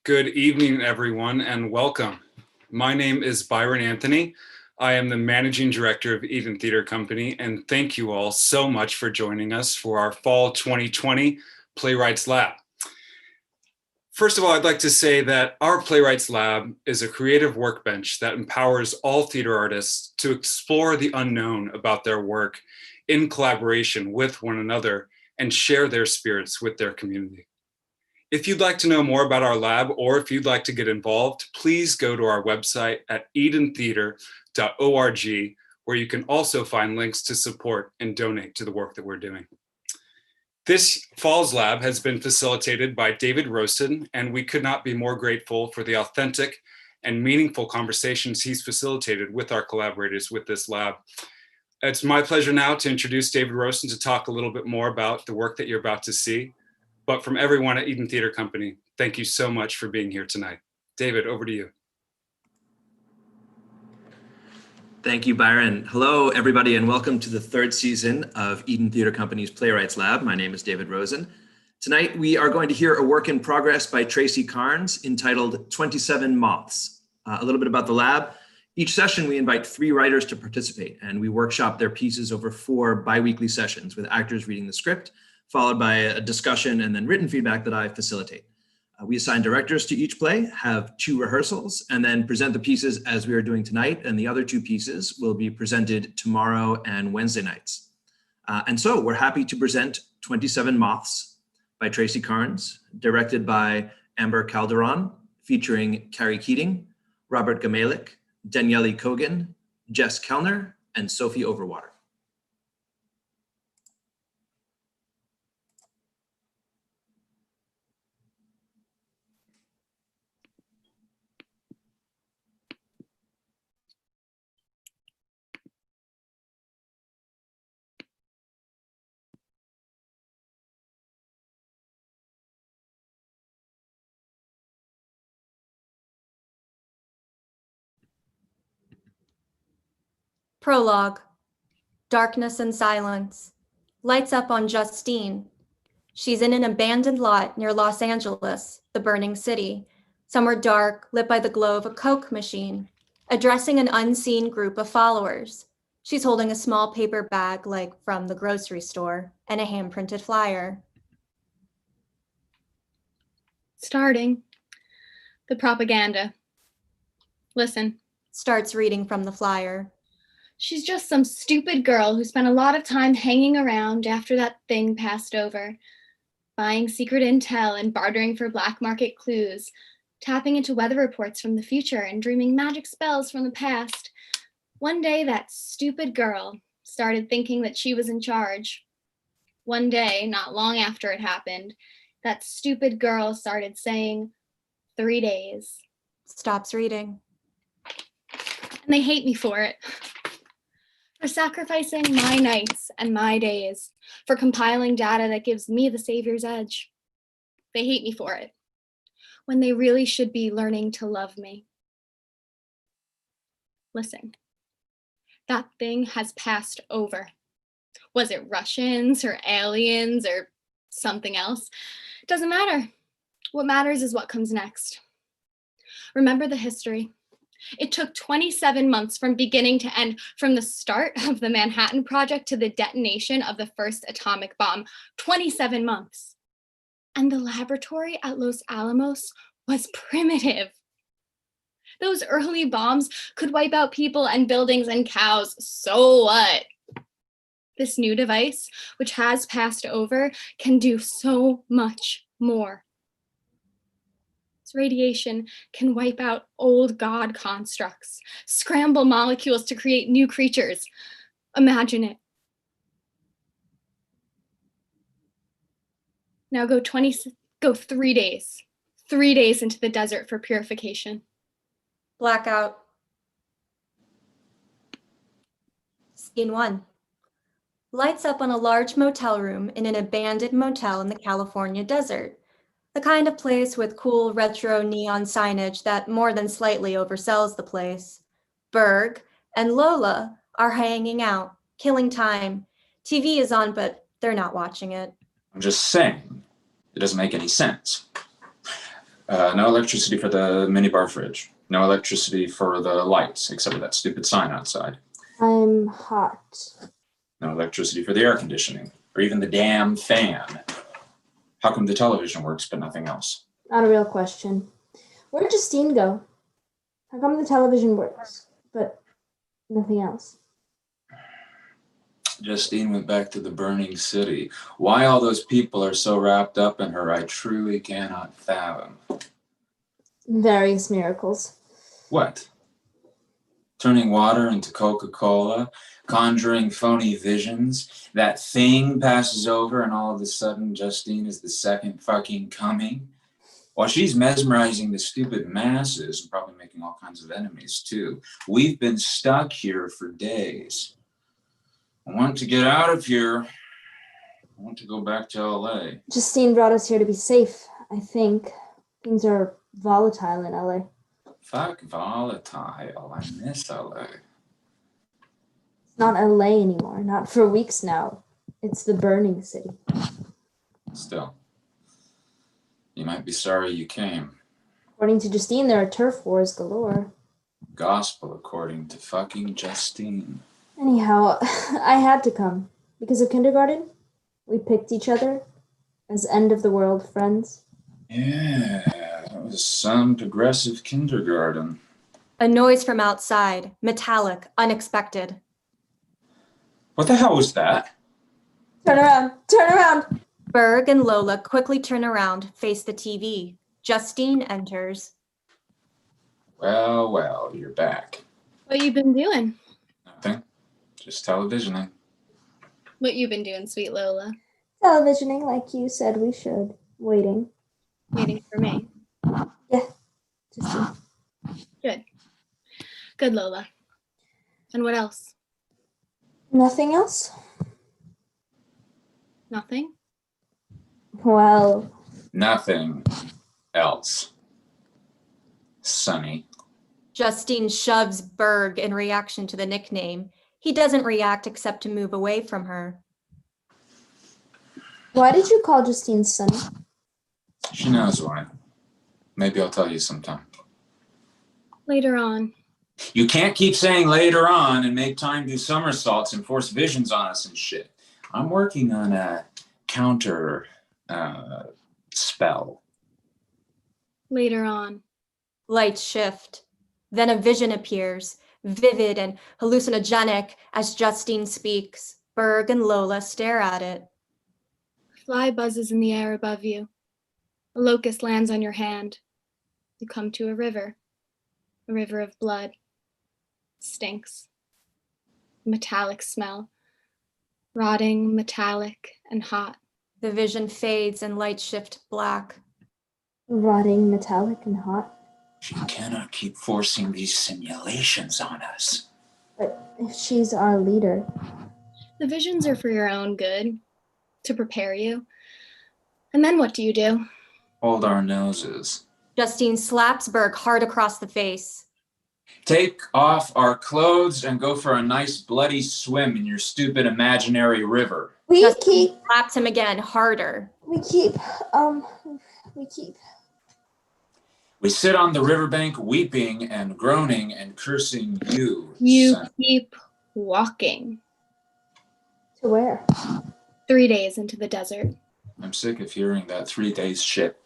Good evening, everyone, and welcome. My name is Byron Anthony. I am the Managing Director of Eden Theater Company, and thank you all so much for joining us for our Fall 2020 Playwrights Lab. First of all, I'd like to say that our Playwrights Lab is a creative workbench that empowers all theater artists to explore the unknown about their work in collaboration with one another and share their spirits with their community. If you'd like to know more about our lab or if you'd like to get involved, please go to our website at edentheater.org, where you can also find links to support and donate to the work that we're doing. This Fall's Lab has been facilitated by David Rosen, and we could not be more grateful for the authentic and meaningful conversations he's facilitated with our collaborators with this lab. It's my pleasure now to introduce David Rosen to talk a little bit more about the work that you're about to see. But from everyone at Eden Theater Company, thank you so much for being here tonight. David, over to you. Thank you, Byron. Hello, everybody, and welcome to the third season of Eden Theater Company's Playwrights Lab. My name is David Rosen. Tonight, we are going to hear a work in progress by Tracy Carnes entitled 27 Moths. A little bit about the lab. Each session, we invite 3 writers to participate, and we workshop their pieces over 4 bi-weekly sessions with actors reading the script, followed by a discussion and then written feedback that I facilitate. We assign directors to each play, have 2 rehearsals, and then present the pieces as we are doing tonight, and the other 2 pieces will be presented tomorrow and Wednesday nights. And so we're happy to present 27 Moths by Tracy Carnes, directed by Amber Calderon, featuring Carrie Keating, Robert Gamalik, Daniele Kogan, Jess Kellner, and Sophie Overwater. Prologue. Darkness and silence. Lights up on Justine. She's in an abandoned lot near Los Angeles, the burning city, somewhere dark, lit by the glow of a Coke machine, addressing an unseen group of followers. She's holding a small paper bag, like from the grocery store, and a hand-printed flyer. Starting. The propaganda. Listen. Starts reading from the flyer. She's just some stupid girl who spent a lot of time hanging around after that thing passed over, buying secret intel and bartering for black market clues, tapping into weather reports from the future and dreaming magic spells from the past. One day, that stupid girl started thinking that she was in charge. One day, not long after it happened, that stupid girl started saying, 3 days. Stops reading. And they hate me for it. For sacrificing my nights and my days, for compiling data that gives me the savior's edge. They hate me for it, when they really should be learning to love me. Listen, that thing has passed over. Was it Russians or aliens or something else? It doesn't matter. What matters is what comes next. Remember the history. It took 27 months from beginning to end, from the start of the Manhattan Project to the detonation of the first atomic bomb. 27 months. And the laboratory at Los Alamos was primitive. Those early bombs could wipe out people and buildings and cows. So what? This new device, which has passed over, can do so much more. Radiation can wipe out old God constructs, scramble molecules to create new creatures. Imagine it. Now go 3 days. 3 days into the desert for purification. Blackout. Scene 1. Lights up on a large motel room in an abandoned motel in the California desert. The kind of place with cool retro neon signage that more than slightly oversells the place. Berg and Lola are hanging out, killing time. TV is on, but they're not watching it. I'm just saying, it doesn't make any sense. No electricity for the minibar fridge. No electricity for the lights, except for that stupid sign outside. I'm hot. No electricity for the air conditioning, or even the damn fan. How come the television works but nothing else? Not a real question. Where'd Justine go? How come the television works, but nothing else? Justine went back to the burning city. Why all those people are so wrapped up in her, I truly cannot fathom. Various miracles. What? Turning water into Coca-Cola, conjuring phony visions. That thing passes over and all of a sudden Justine is the second fucking coming. While she's mesmerizing the stupid masses and probably making all kinds of enemies too. We've been stuck here for days. I want to get out of here. I want to go back to LA. Justine brought us here to be safe, I think. Things are volatile in LA. Fuck volatile. I miss LA. It's not LA anymore, not for weeks now. It's the burning city. Still, you might be sorry you came. According to Justine, there are turf wars galore. Gospel according to fucking Justine. Anyhow, I had to come. Because of kindergarten, we picked each other as end of the world friends. Yeah, that was some progressive kindergarten. A noise from outside, metallic, unexpected. What the hell was that? Turn around! Turn around! Berg and Lola quickly turn around, face the TV. Justine enters. Well, you're back. What you been doing? Nothing. Just televisioning. What you been doing, sweet Lola? Televisioning like you said we should. Waiting. Waiting for me. Yeah, Justine. Good, Lola. And what else? Nothing else? Nothing? Well, Nothing else. Sunny. Justine shoves Berg in reaction to the nickname. He doesn't react except to move away from her. why did you call Justine Sunny? She knows why. Maybe I'll tell you sometime. Later on. You can't keep saying later on and make time do somersaults and force visions on us and shit. I'm working on a counter spell. Later on. Lights shift. Then a vision appears, vivid and hallucinogenic as Justine speaks. Berg and Lola stare at it. A fly buzzes in the air above you. A locust lands on your hand. You come to a river of blood. Stinks. Metallic smell. Rotting, metallic, and hot. The vision fades and lights shift black. Rotting, metallic, and hot. She cannot keep forcing these simulations on us. But if she's our leader, The visions are for your own good, to prepare you. And then what do you do? Hold our noses. Justine slaps Berg hard across the face. Take off our clothes and go for a nice bloody swim in your stupid imaginary river. we Justine keep, slaps him again, harder. we keep. We sit on the riverbank weeping and groaning and cursing you. You son. keep walking. To where? 3 days into the desert, I'm sick of hearing that 3 days shit.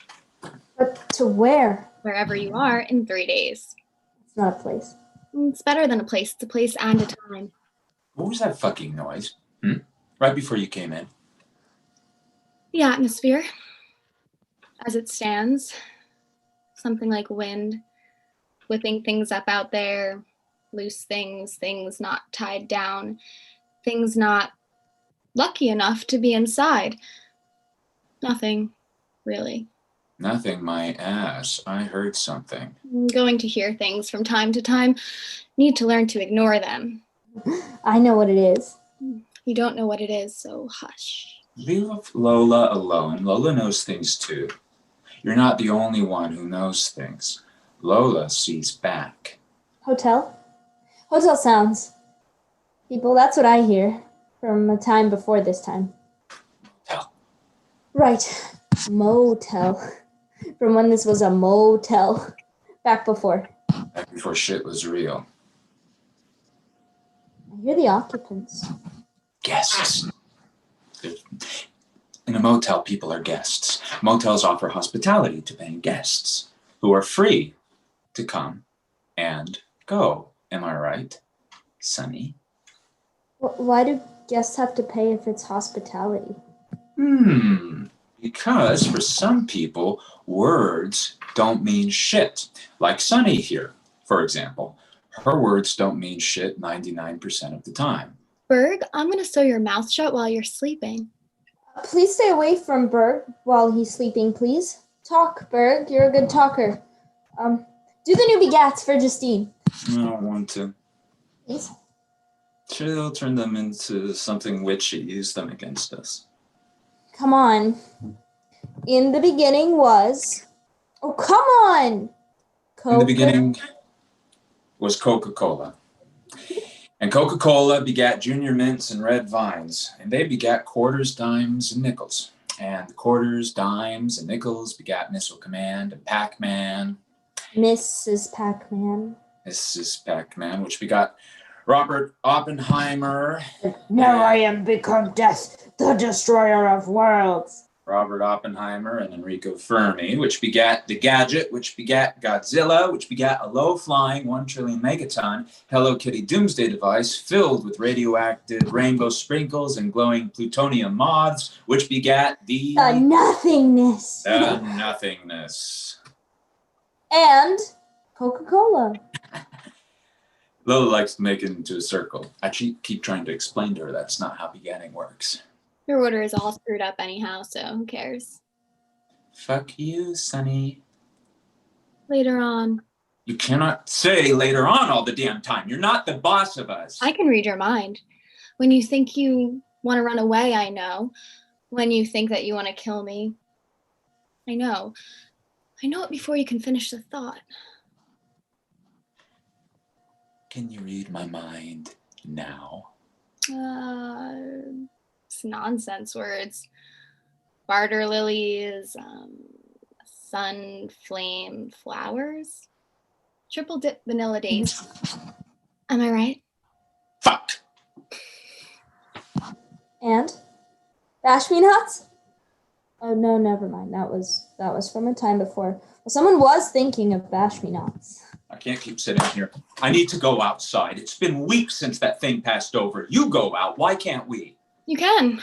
But to where? wherever you are in 3 days. It's not a place. It's better than a place. It's a place and a time. What was that fucking noise? Right before you came in. The atmosphere, as it stands, something like wind, whipping things up out there, loose things, things not tied down, things not lucky enough to be inside. Nothing, really. Nothing, my ass. I heard something. I'm going to hear things from time to time. Need to learn to ignore them. I know what it is. You don't know what it is, so hush. Leave Lola alone. Lola knows things too. You're not the only one who knows things. Lola sees back. Hotel? Hotel sounds. People, that's what I hear from a time before this time. Tell. Right. Motel. From when this was a motel. Back before. Back before shit was real. I hear the occupants. Guests. In a motel, people are guests. Motels offer hospitality to paying guests who are free to come and go. Am I right, Sonny? Why do guests have to pay if it's hospitality? Because for some people, words don't mean shit. Like Sonny here, for example. Her words don't mean shit 99% of the time. Berg, I'm going to sew your mouth shut while you're sleeping. Please stay away from Berg while he's sleeping, please. Talk, Berg. You're a good talker. Do the newbie gats for Justine. I don't want to. Please. She'll turn them into something witchy, use them against us. Come on. In the beginning was... Oh, come on! In the beginning was Coca-Cola. And Coca-Cola begat Junior Mints and Red Vines. And they begat quarters, dimes, and nickels. And the quarters, dimes, and nickels begat Missile Command and Pac-Man. Mrs. Pac-Man. Mrs. Pac-Man, which begot Robert Oppenheimer. Now I am become death, the destroyer of worlds. Robert Oppenheimer and Enrico Fermi, which begat the Gadget, which begat Godzilla, which begat a low-flying 1 trillion megaton Hello Kitty doomsday device filled with radioactive rainbow sprinkles and glowing plutonium moths, which begat the nothingness. The nothingness. And Coca-Cola. Lola likes to make it into a circle. I keep trying to explain to her that's not how begatting works. Your order is all screwed up anyhow, so who cares? Fuck you, Sonny. Later on. You cannot say later on all the damn time. You're not the boss of us. I can read your mind. When you think you want to run away, I know. When you think that you want to kill me, I know. I know it before you can finish the thought. Can you read my mind now? It's nonsense words. Barter lilies, sun flame flowers, triple dip vanilla dates. Am I right? Fuck. And Bash Me Nuts? Oh no, never mind. That was from a time before. Well, someone was thinking of Bash Me Nuts. I can't keep sitting here. I need to go outside. It's been weeks since that thing passed over. You go out. Why can't we? You can.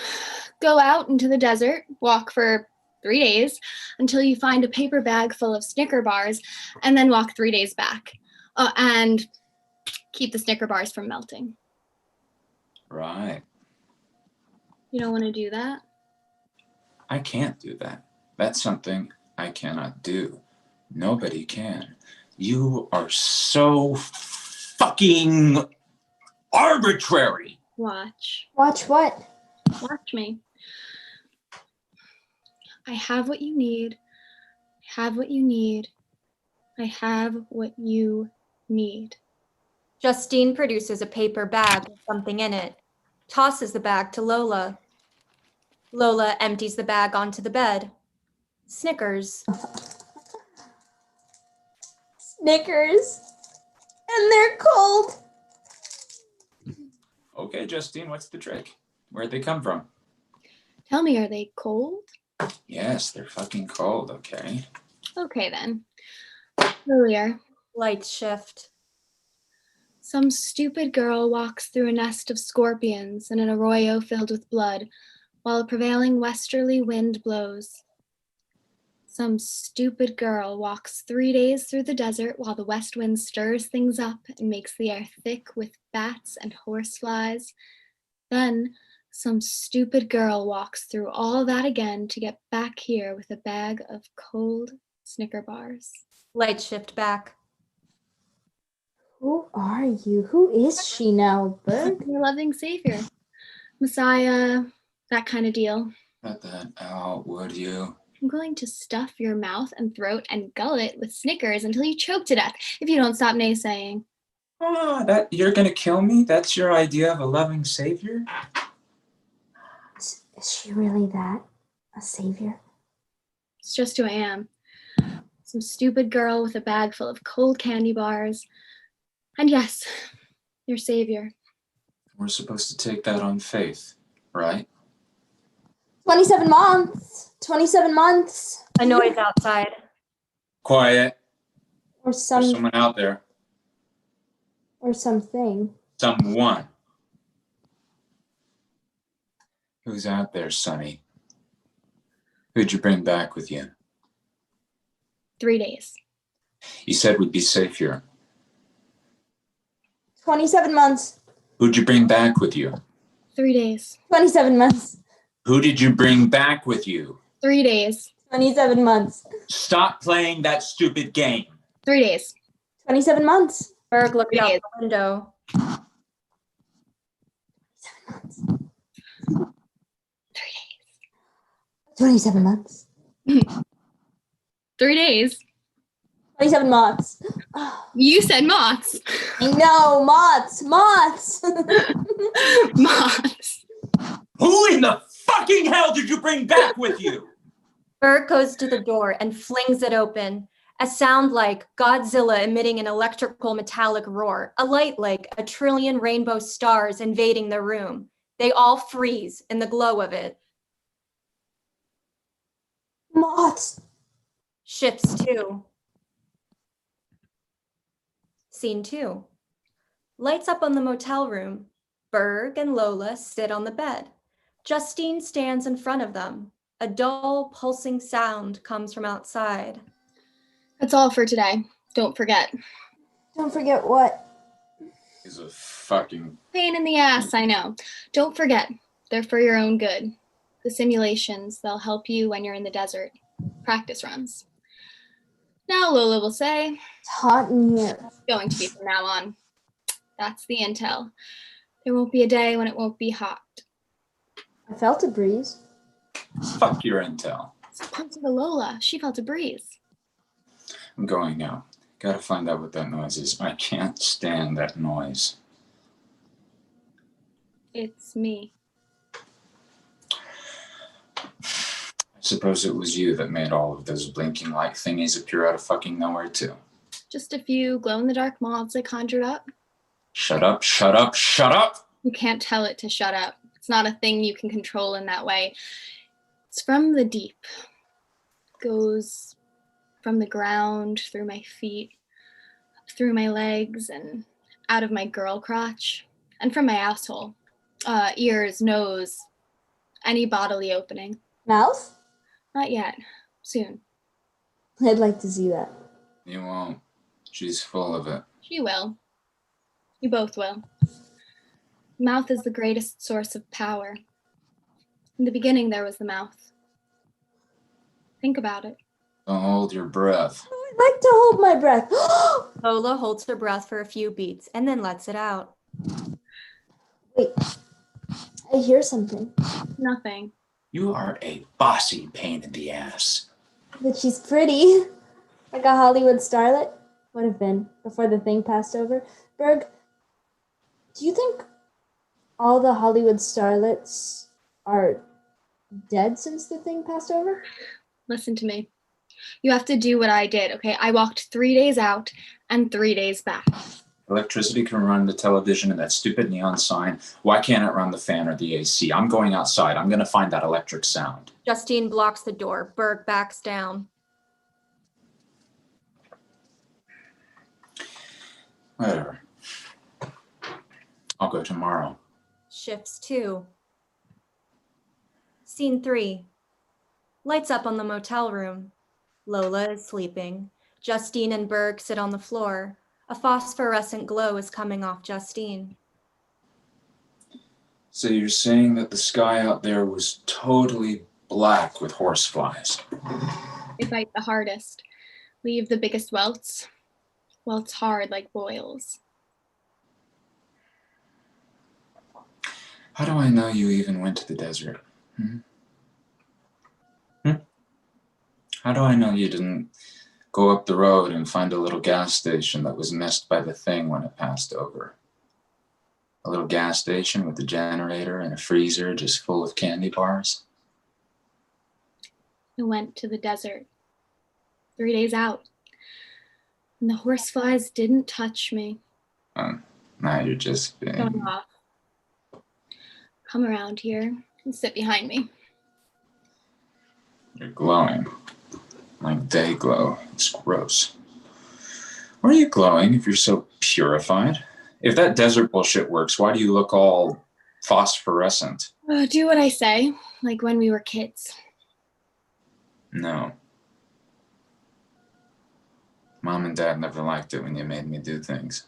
Go out into the desert, walk for 3 days until you find a paper bag full of Snicker bars, and then walk 3 days back. And keep the Snicker bars from melting. Right. You don't want to do that? I can't do that. That's something I cannot do. Nobody can. You are so fucking arbitrary. Watch. Watch what? Watch me. I have what you need. I have what you need. I have what you need. Justine produces a paper bag with something in it, tosses the bag to Lola. Lola empties the bag onto the bed. Snickers. Snickers. And they're cold. Okay, Justine, what's the trick? Where'd they come from? Tell me, are they cold? Yes, they're fucking cold, okay? Okay then. Earlier, Lights shift. some stupid girl walks through a nest of scorpions in an arroyo filled with blood, while a prevailing westerly wind blows. Some stupid girl walks 3 days through the desert while the west wind stirs things up and makes the air thick with bats and horseflies. Then, some stupid girl walks through all that again to get back here with a bag of cold Snicker bars. Lights shift back. Who are you? Who is she now, Berg? Your loving savior, Messiah, that kind of deal. Cut that out, would you? I'm going to stuff your mouth and throat and gullet with Snickers until you choke to death if you don't stop naysaying. That you're gonna kill me? That's your idea of a loving savior? Is she really that? A savior? It's just who I am. some stupid girl with a bag full of cold candy bars. And yes, your savior. We're supposed to take that on faith, right? 27 months. 27 months. A noise outside. Quiet. Or There's some someone out there. or something. Someone. Who's out there, Sonny? Who'd you bring back with you? 3 days. You said we'd be safe here. 27 months. Who'd you bring back with you? 3 days. 27 months. Who did you bring back with you? 3 days. 27 months. Stop playing that stupid game. 3 days. 27 months. Berg looked out Days. the window. 27 months. 3 days. 27 months. You said moths. No, moths. Moths. Moths. Who in the fucking hell did you bring back with you? Berg goes to the door and flings it open. A sound like Godzilla emitting an electrical metallic roar, a light like a trillion rainbow stars invading the room. They all freeze in the glow of it. Moths. Shifts 2. Scene 2. Lights up on the motel room. Berg and Lola sit on the bed. Justine stands in front of them. A dull, pulsing sound comes from outside. That's all for today. Don't forget. Don't forget what? He's a fucking... Pain in the ass, I know. Don't forget. They're for your own good. The simulations, they'll help you when you're in the desert. Practice runs. Now Lola will say, It's hot in here. it's going to be from now on. That's the intel. There won't be a day when it won't be hot. I felt a breeze. Fuck your intel. So punch to Lola. She felt a breeze. I'm going now. Gotta find out what that noise is. I can't stand that noise. It's me. I suppose it was you that made all of those blinking light thingies appear out of fucking nowhere too. Just a few glow-in-the-dark moths I conjured up. Shut up, shut up, shut up! You can't tell it to shut up. It's not a thing you can control in that way. It's from the deep. Goes from the ground, through my feet, up through my legs, and out of my girl crotch, and from my asshole. Ears, nose, any bodily opening. Mouth? Not yet. Soon. I'd like to see that. You won't. She's full of it. She will. You both will. Mouth is the greatest source of power. In the beginning, there was the mouth. Think about it. Don't hold your breath. I'd like to hold my breath. Lola holds her breath for a few beats and then lets it out. Wait. I hear something. Nothing. You are a bossy pain in the ass. But she's pretty. Like a Hollywood starlet. Would have been before the thing passed over. Berg, do you think all the Hollywood starlets are dead since the thing passed over? Listen to me. You have to do what I did, okay? I walked 3 days out and 3 days back. Electricity can run the television and that stupid neon sign. Why can't it run the fan or the AC? I'm going outside. I'm going to find that electric sound. Justine blocks the door. Berg backs down. Whatever. I'll go tomorrow. Shifts 2. Scene 3. Lights up on the motel room. Lola is sleeping. Justine and Berg sit on the floor. A phosphorescent glow is coming off Justine. So you're saying that the sky out there was totally black with horseflies? They bite the hardest. Leave the biggest welts. Welts hard like boils. How do I know you even went to the desert? How do I know you didn't go up the road and find a little gas station that was missed by the thing when it passed over? A little gas station with a generator and a freezer just full of candy bars? I went to the desert. 3 days out. And the horseflies didn't touch me. Now you're just Going being... off. Come around here and sit behind me. You're glowing. Like day glow. It's gross. Why are you glowing if you're so purified? If that desert bullshit works, why do you look all phosphorescent? Do what I say, like when we were kids. No. Mom and Dad never liked it when you made me do things.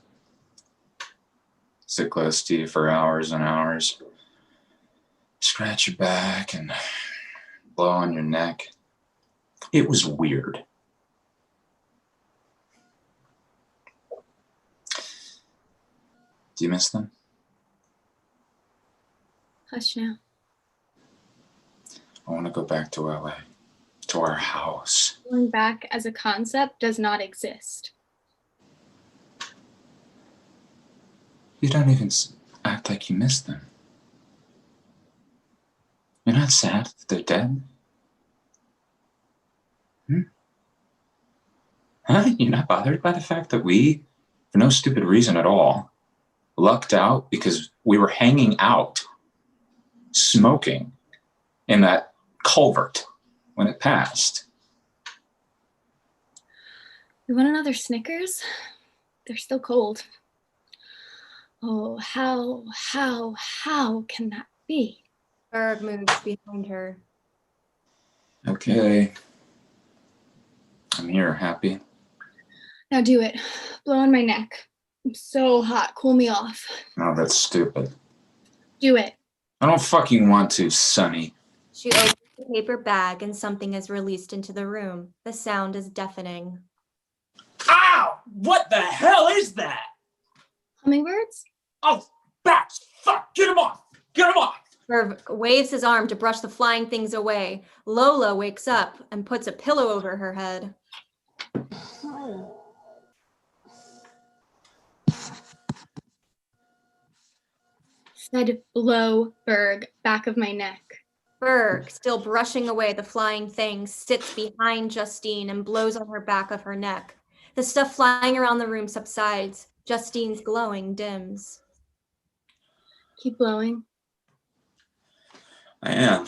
Sit close to you for hours and hours. Scratch your back and blow on your neck. It was weird. Do you miss them? Hush now. I want to go back to LA. To our house. Going back as a concept does not exist. You don't even act like you miss them. You're not sad that they're dead? Huh? You're not bothered by the fact that we, for no stupid reason at all, lucked out because we were hanging out, smoking in that culvert when it passed? You want another Snickers? They're still cold. Oh, how can that be? Berg moves behind her. Okay. I'm here, happy. Now do it. Blow on my neck. I'm so hot. Cool me off. Oh, that's stupid. Do it. I don't fucking want to, Sonny. She opens the paper bag and something is released into the room. The sound is deafening. Ow! What the hell is that? Hummingbirds? Oh, bats! Fuck! Get him off! Get him off! Berg waves his arm to brush the flying things away. Lola wakes up and puts a pillow over her head. Said blow, Berg, back of my neck. Berg, still brushing away the flying things, sits behind Justine and blows on her back of her neck. The stuff flying around the room subsides. Justine's glowing dims. Keep blowing. I am.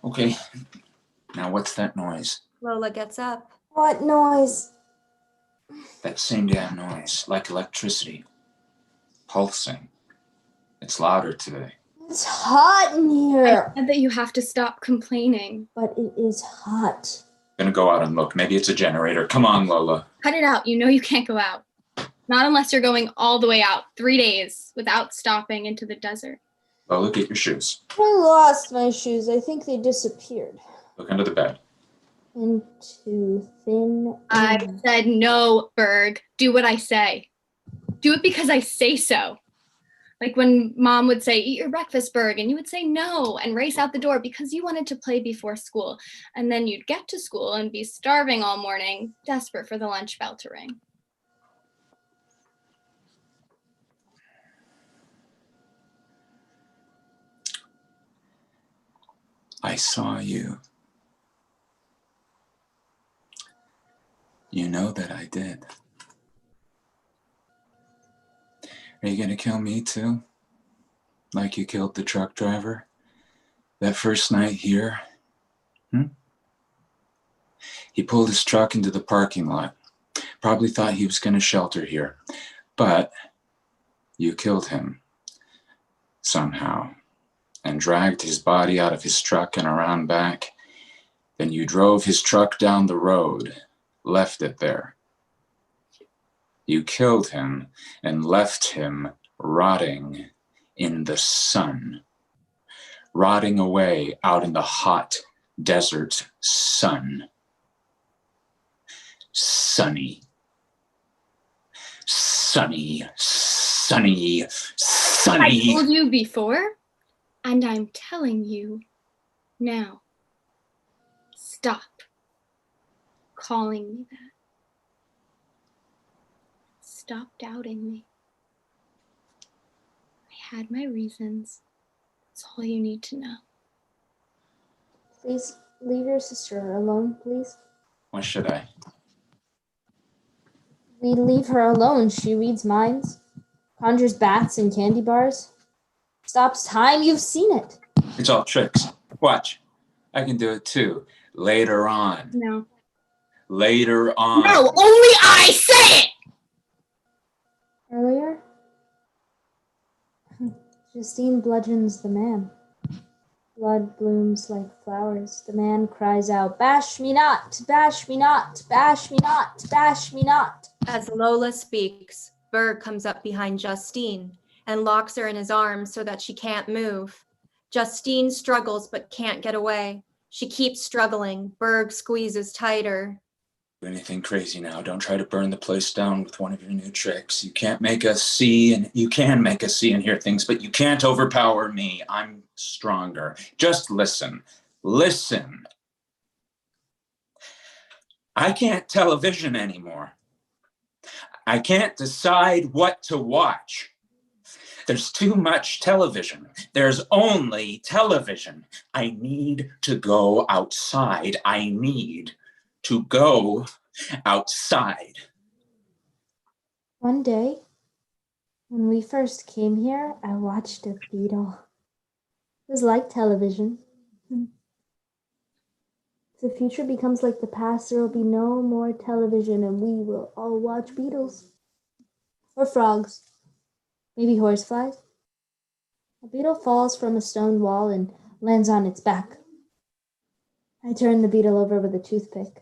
Okay. Now what's that noise? Lola gets up. What noise? That same damn noise, like electricity. Pulsing. It's louder today. It's hot in here. I said that you have to stop complaining. But it is hot. Gonna go out and look. Maybe it's a generator. Come on, Lola. Cut it out. You know you can't go out. Not unless you're going all the way out, 3 days, without stopping into the desert. Lola, get your shoes. I lost my shoes. I think they disappeared. Look under the bed. Into thin I air. said no, Berg. Do what I say. Do it because I say so. Like when Mom would say, eat your breakfast, Berg, and you would say no and race out the door because you wanted to play before school. And then you'd get to school and be starving all morning, desperate for the lunch bell to ring. I saw you. You know that I did. Are you gonna kill me too? Like you killed the truck driver? That first night here? He pulled his truck into the parking lot. Probably thought he was gonna shelter here. But you killed him. Somehow. And dragged his body out of his truck and around back. Then you drove his truck down the road, left it there. You killed him and left him rotting in the sun. Rotting away out in the hot desert sun. Sunny. Sunny, sunny, sunny. I told you before, and I'm telling you now. Stop calling me that. Stop doubting me. I had my reasons. That's all you need to know. Please leave your sister alone, please. Why should I? We leave her alone. She reads minds, conjures bats and candy bars, stops time. You've seen it. It's all tricks. Watch. I can do it too. Later on. No. Later on. No, only I say it! Earlier, Justine bludgeons the man. Blood blooms like flowers. The man cries out, "Bash me not, bash me not, bash me not, bash me not." As Lola speaks, Berg comes up behind Justine and locks her in his arms so that she can't move. Justine struggles but can't get away. She keeps struggling. Berg squeezes tighter. Do anything crazy now. Don't try to burn the place down with one of your new tricks. You can't make us see, and you can make us see and hear things, but you can't overpower me. I'm stronger. Just listen. Listen. I can't television anymore. I can't decide what to watch. There's too much television. There's only television. I need to go outside. I need to go outside. One day, when we first came here, I watched a beetle. It was like television. If the future becomes like the past, there will be no more television and we will all watch beetles. Or frogs. Maybe horseflies. A beetle falls from a stone wall and lands on its back. I turn the beetle over with a toothpick.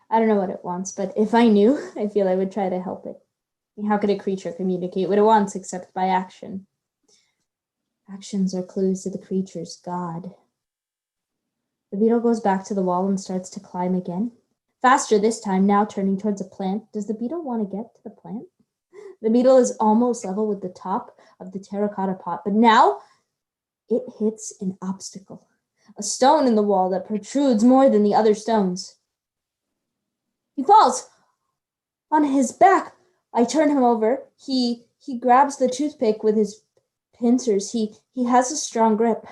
I don't know what it wants, but if I knew, I feel I would try to help it. How could a creature communicate what it wants except by action? Actions are clues to the creature's god. The beetle goes back to the wall and starts to climb again. Faster this time, now turning towards a plant. Does the beetle want to get to the plant? The beetle is almost level with the top of the terracotta pot, but now it hits an obstacle. A stone in the wall that protrudes more than the other stones. He falls on his back. I turn him over. He grabs the toothpick with his pincers. He has a strong grip.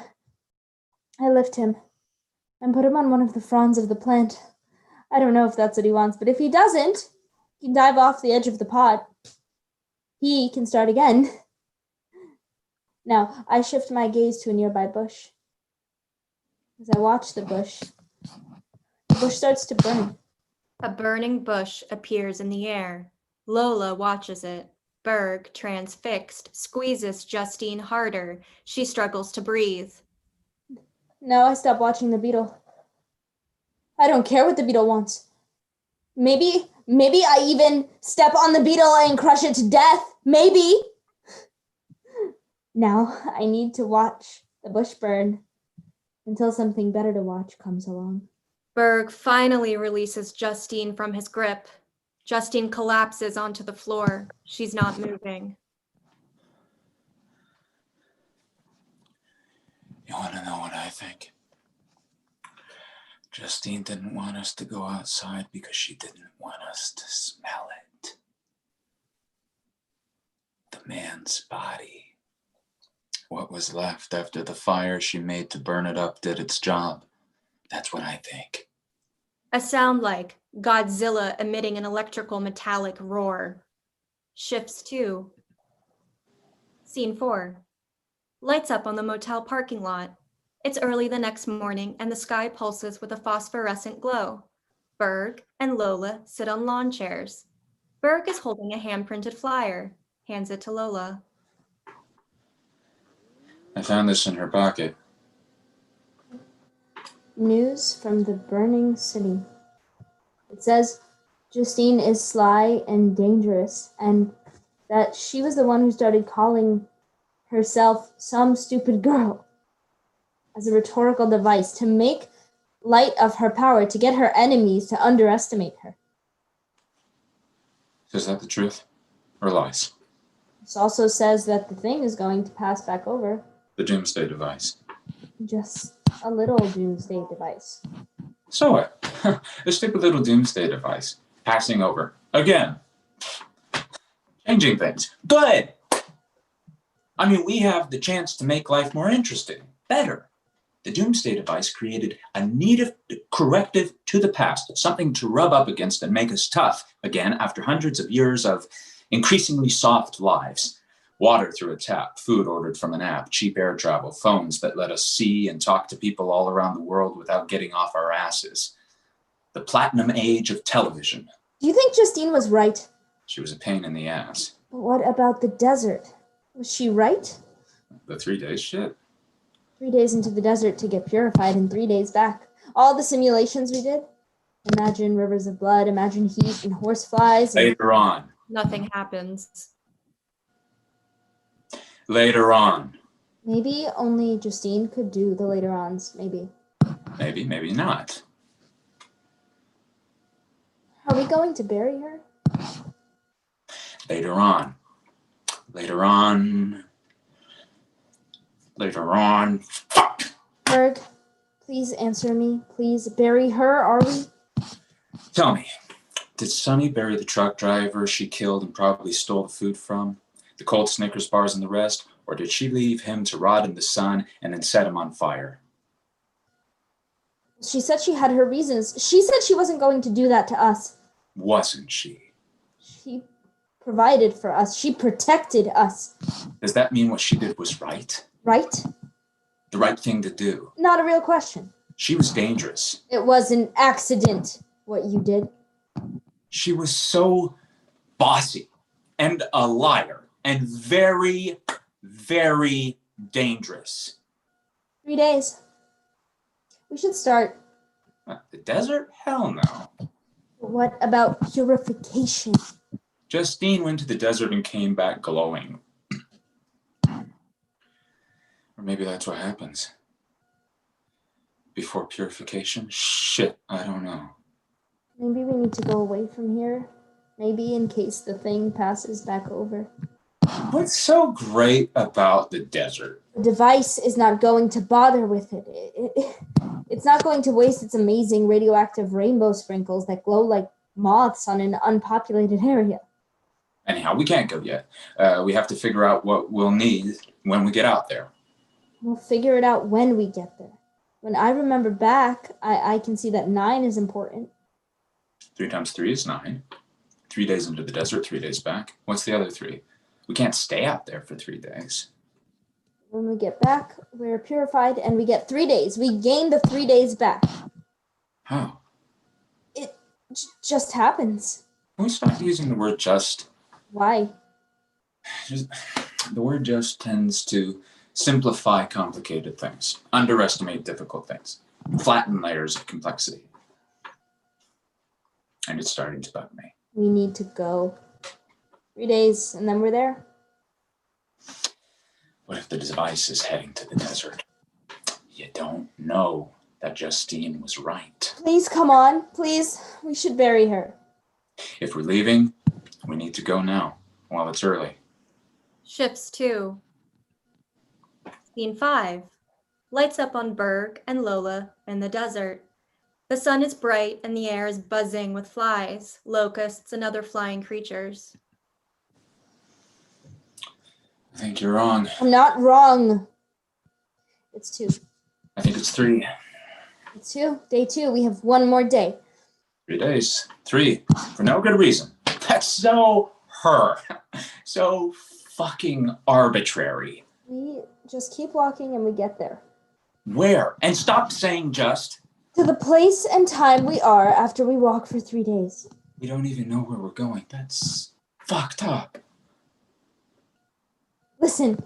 I lift him and put him on one of the fronds of the plant. I don't know if that's what he wants, but if he doesn't, he can dive off the edge of the pot. He can start again. Now, I shift my gaze to a nearby bush. As I watch the bush starts to burn. A burning bush appears in the air. Lola watches it. Berg, transfixed, squeezes Justine harder. She struggles to breathe. Now I stop watching the beetle. I don't care what the beetle wants. Maybe I even step on the beetle and crush it to death. Maybe. Now I need to watch the bush burn until something better to watch comes along. Berg finally releases Justine from his grip. Justine collapses onto the floor. She's not moving. You want to know what I think? Justine didn't want us to go outside because she didn't want us to smell it. The man's body. What was left after the fire she made to burn it up did its job. That's what I think. A sound like Godzilla emitting an electrical metallic roar. Shifts to Scene 4. Lights up on the motel parking lot. It's early the next morning and the sky pulses with a phosphorescent glow. Berg and Lola sit on lawn chairs. Berg is holding a hand-printed flyer, hands it to Lola. I found this in her pocket. News from the burning city. It says Justine is sly and dangerous, and that she was the one who started calling herself some stupid girl as a rhetorical device to make light of her power, to get her enemies to underestimate her. Is that the truth or lies? This also says that the thing is going to pass back over. The doomsday device. Just a little doomsday device. So what? A stupid little doomsday device. Passing over. Again. Changing things. Good! I mean, we have the chance to make life more interesting. Better. The doomsday device created a needed corrective to the past, something to rub up against and make us tough again after hundreds of years of increasingly soft lives. Water through a tap, food ordered from an app, cheap air travel, phones that let us see and talk to people all around the world without getting off our asses. The platinum age of television. Do you think Justine was right? She was a pain in the ass. But what about the desert? Was she right? The 3 days shit. 3 days into the desert to get purified and 3 days back. All the simulations we did. Imagine rivers of blood, imagine heat and horseflies. And Later on. Nothing happens. Later on. maybe only Justine could do the later ons, maybe. Maybe, maybe not. Are we going to bury her? Later on. Later on. Later on. Fuck! Berg, please answer me. Please bury her, are we? Tell me, did Sunny bury the truck driver she killed and probably stole the food from? The cold Snickers bars and the rest? Or did she leave him to rot in the sun and then set him on fire? She said she had her reasons. She said she wasn't going to do that to us. Wasn't she? She provided for us. She protected us. Does that mean what she did was right? Right? The right thing to do? Not a real question. She was dangerous. It was an accident, what you did. She was so bossy and a liar and very, very dangerous. 3 days. We should start. The desert? Hell no. What about purification? Justine went to the desert and came back glowing. Or maybe that's what happens. Before purification? Shit, I don't know. Maybe we need to go away from here. Maybe in case the thing passes back over. What's so great about the desert? The device is not going to bother with it. It's not going to waste its amazing radioactive rainbow sprinkles that glow like moths on an unpopulated area. Anyhow, we can't go yet. We have to figure out what we'll need when we get out there. We'll figure it out when we get there. When I remember back, I can see that 9 is important. 3 times 3 is 9. 3 days into the desert, 3 days back. What's the other 3? We can't stay out there for 3 days. When we get back, we're purified and we get 3 days. We gain the 3 days back. How? It just happens. Can we stop using the word just? Why? The word just tends to simplify complicated things, underestimate difficult things, flatten layers of complexity. And it's starting to bug me. We need to go. 3 days and then we're there. What if the device is heading to the desert? You don't know that Justine was right. Please come on. Please. We should bury her. If we're leaving, we need to go now, while it's early. Shifts 2. Scene 5. Lights up on Berg and Lola in the desert. The sun is bright and the air is buzzing with flies, locusts, and other flying creatures. I think you're wrong. I'm not wrong. It's 2. I think it's 3. It's 2. Day 2. We have 1 more day. 3 days. 3. For no good reason. That's so her. So fucking arbitrary. We just keep walking and we get there. Where? And stop saying just. To the place and time we are after we walk for 3 days. We don't even know where we're going. That's fucked up. Listen.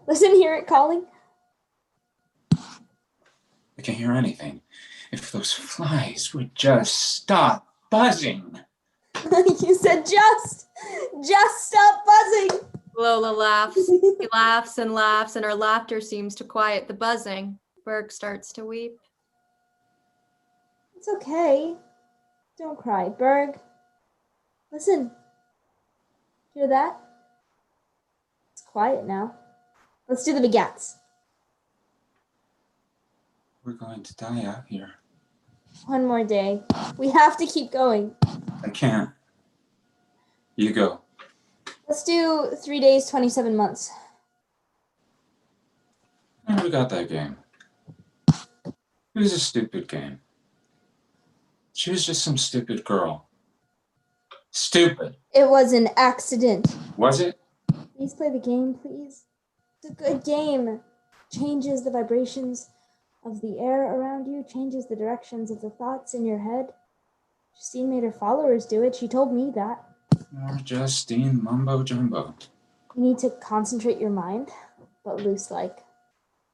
Listen, hear it calling? I can't hear anything. If those flies would just stop buzzing. You said just stop buzzing. Lola laughs. She laughs, and her laughter seems to quiet the buzzing. Berg starts to weep. It's okay. Don't cry, Berg. Listen. Hear that? It's quiet now. Let's do the begats. We're going to die out here. 1 more day. We have to keep going. I can't. You go. Let's do 3 days, 27 months. We got that game. It was a stupid game. She was just some stupid girl. Stupid. It was an accident. Was it? Please play the game, please. It's a good game. Changes the vibrations of the air around you, changes the directions of the thoughts in your head. Justine made her followers do it. She told me that. More Justine mumbo jumbo. You need to concentrate your mind, but loose like.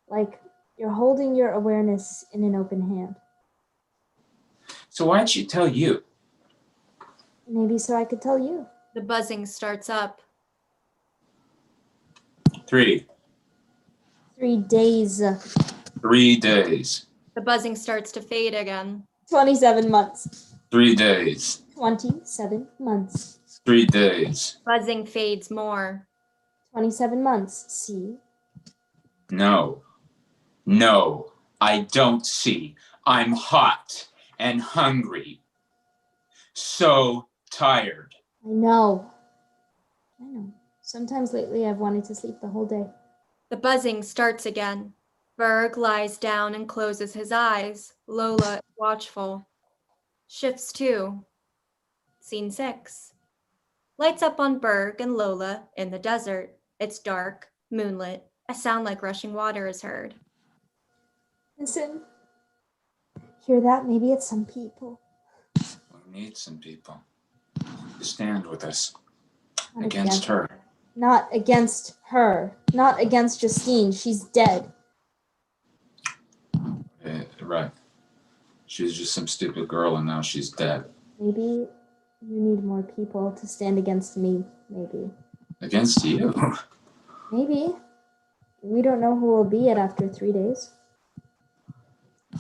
Like you're holding your awareness in an open hand. So why'd she tell you? Maybe so I could tell you. The buzzing starts up. 3. 3 days. 3 days. The buzzing starts to fade again. 27 months. 3 days. 27 months. 3 days. Buzzing fades more. 27 months. See? No. No, I don't see. I'm hot and hungry. So tired. I know. Sometimes lately I've wanted to sleep the whole day. The buzzing starts again. Berg lies down and closes his eyes. Lola is watchful. Shifts 2. Scene 6. Lights up on Berg and Lola in the desert. It's dark, moonlit. A sound like rushing water is heard. Listen. Hear that? Maybe it's some people. We need some people to stand with us Not against her. Not against her. Not against Justine. She's dead. Right. She was just some stupid girl and now she's dead. Maybe you need more people to stand against me. Maybe. Against you? Maybe. We don't know who will be it after 3 days.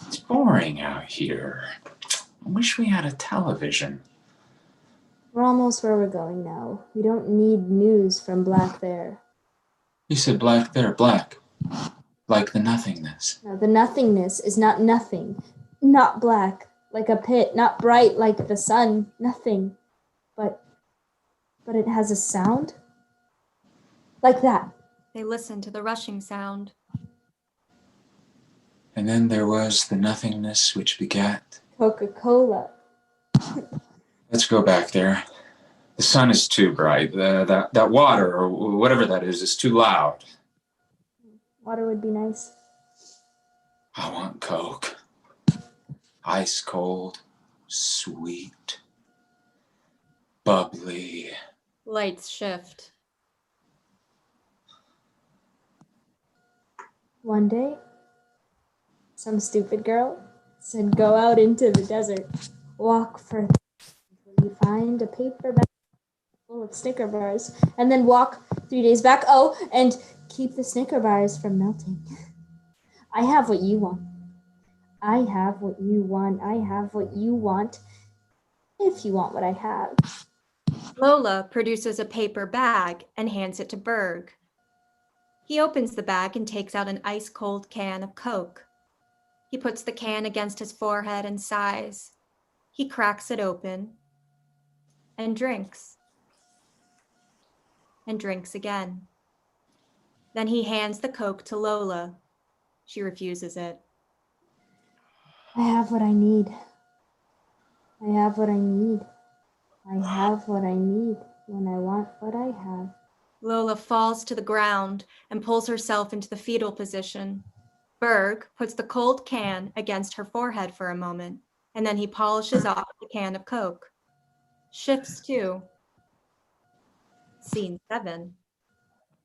It's boring out here. I wish we had a television. We're almost where we're going now. We don't need news from Black there. You said black there, black. Like the nothingness. No, the nothingness is not nothing. Not black, like a pit. Not bright, like the sun. Nothing. But it has a sound? Like that. They listen to the rushing sound. And then there was the nothingness which begat. Coca-Cola. Let's go back there. The sun is too bright. That water, or whatever that is too loud. Water would be nice. I want Coke. Ice cold, sweet, bubbly. Lights shift. One day, some stupid girl said, go out into the desert, walk for until you find a paper bag full of Snicker bars, and then walk 3 days back. Oh, and keep the Snicker bars from melting. I have what you want. I have what you want. I have what you want. If you want what I have. Lola produces a paper bag and hands it to Berg. He opens the bag and takes out an ice-cold can of Coke. He puts the can against his forehead and sighs. He cracks it open and drinks. And drinks again. Then he hands the Coke to Lola. She refuses it. I have what I need. I have what I need. I have what I need when I want what I have. Lola falls to the ground and pulls herself into the fetal position. Berg puts the cold can against her forehead for a moment, and then he polishes off the can of Coke. Shifts 2. Scene 7.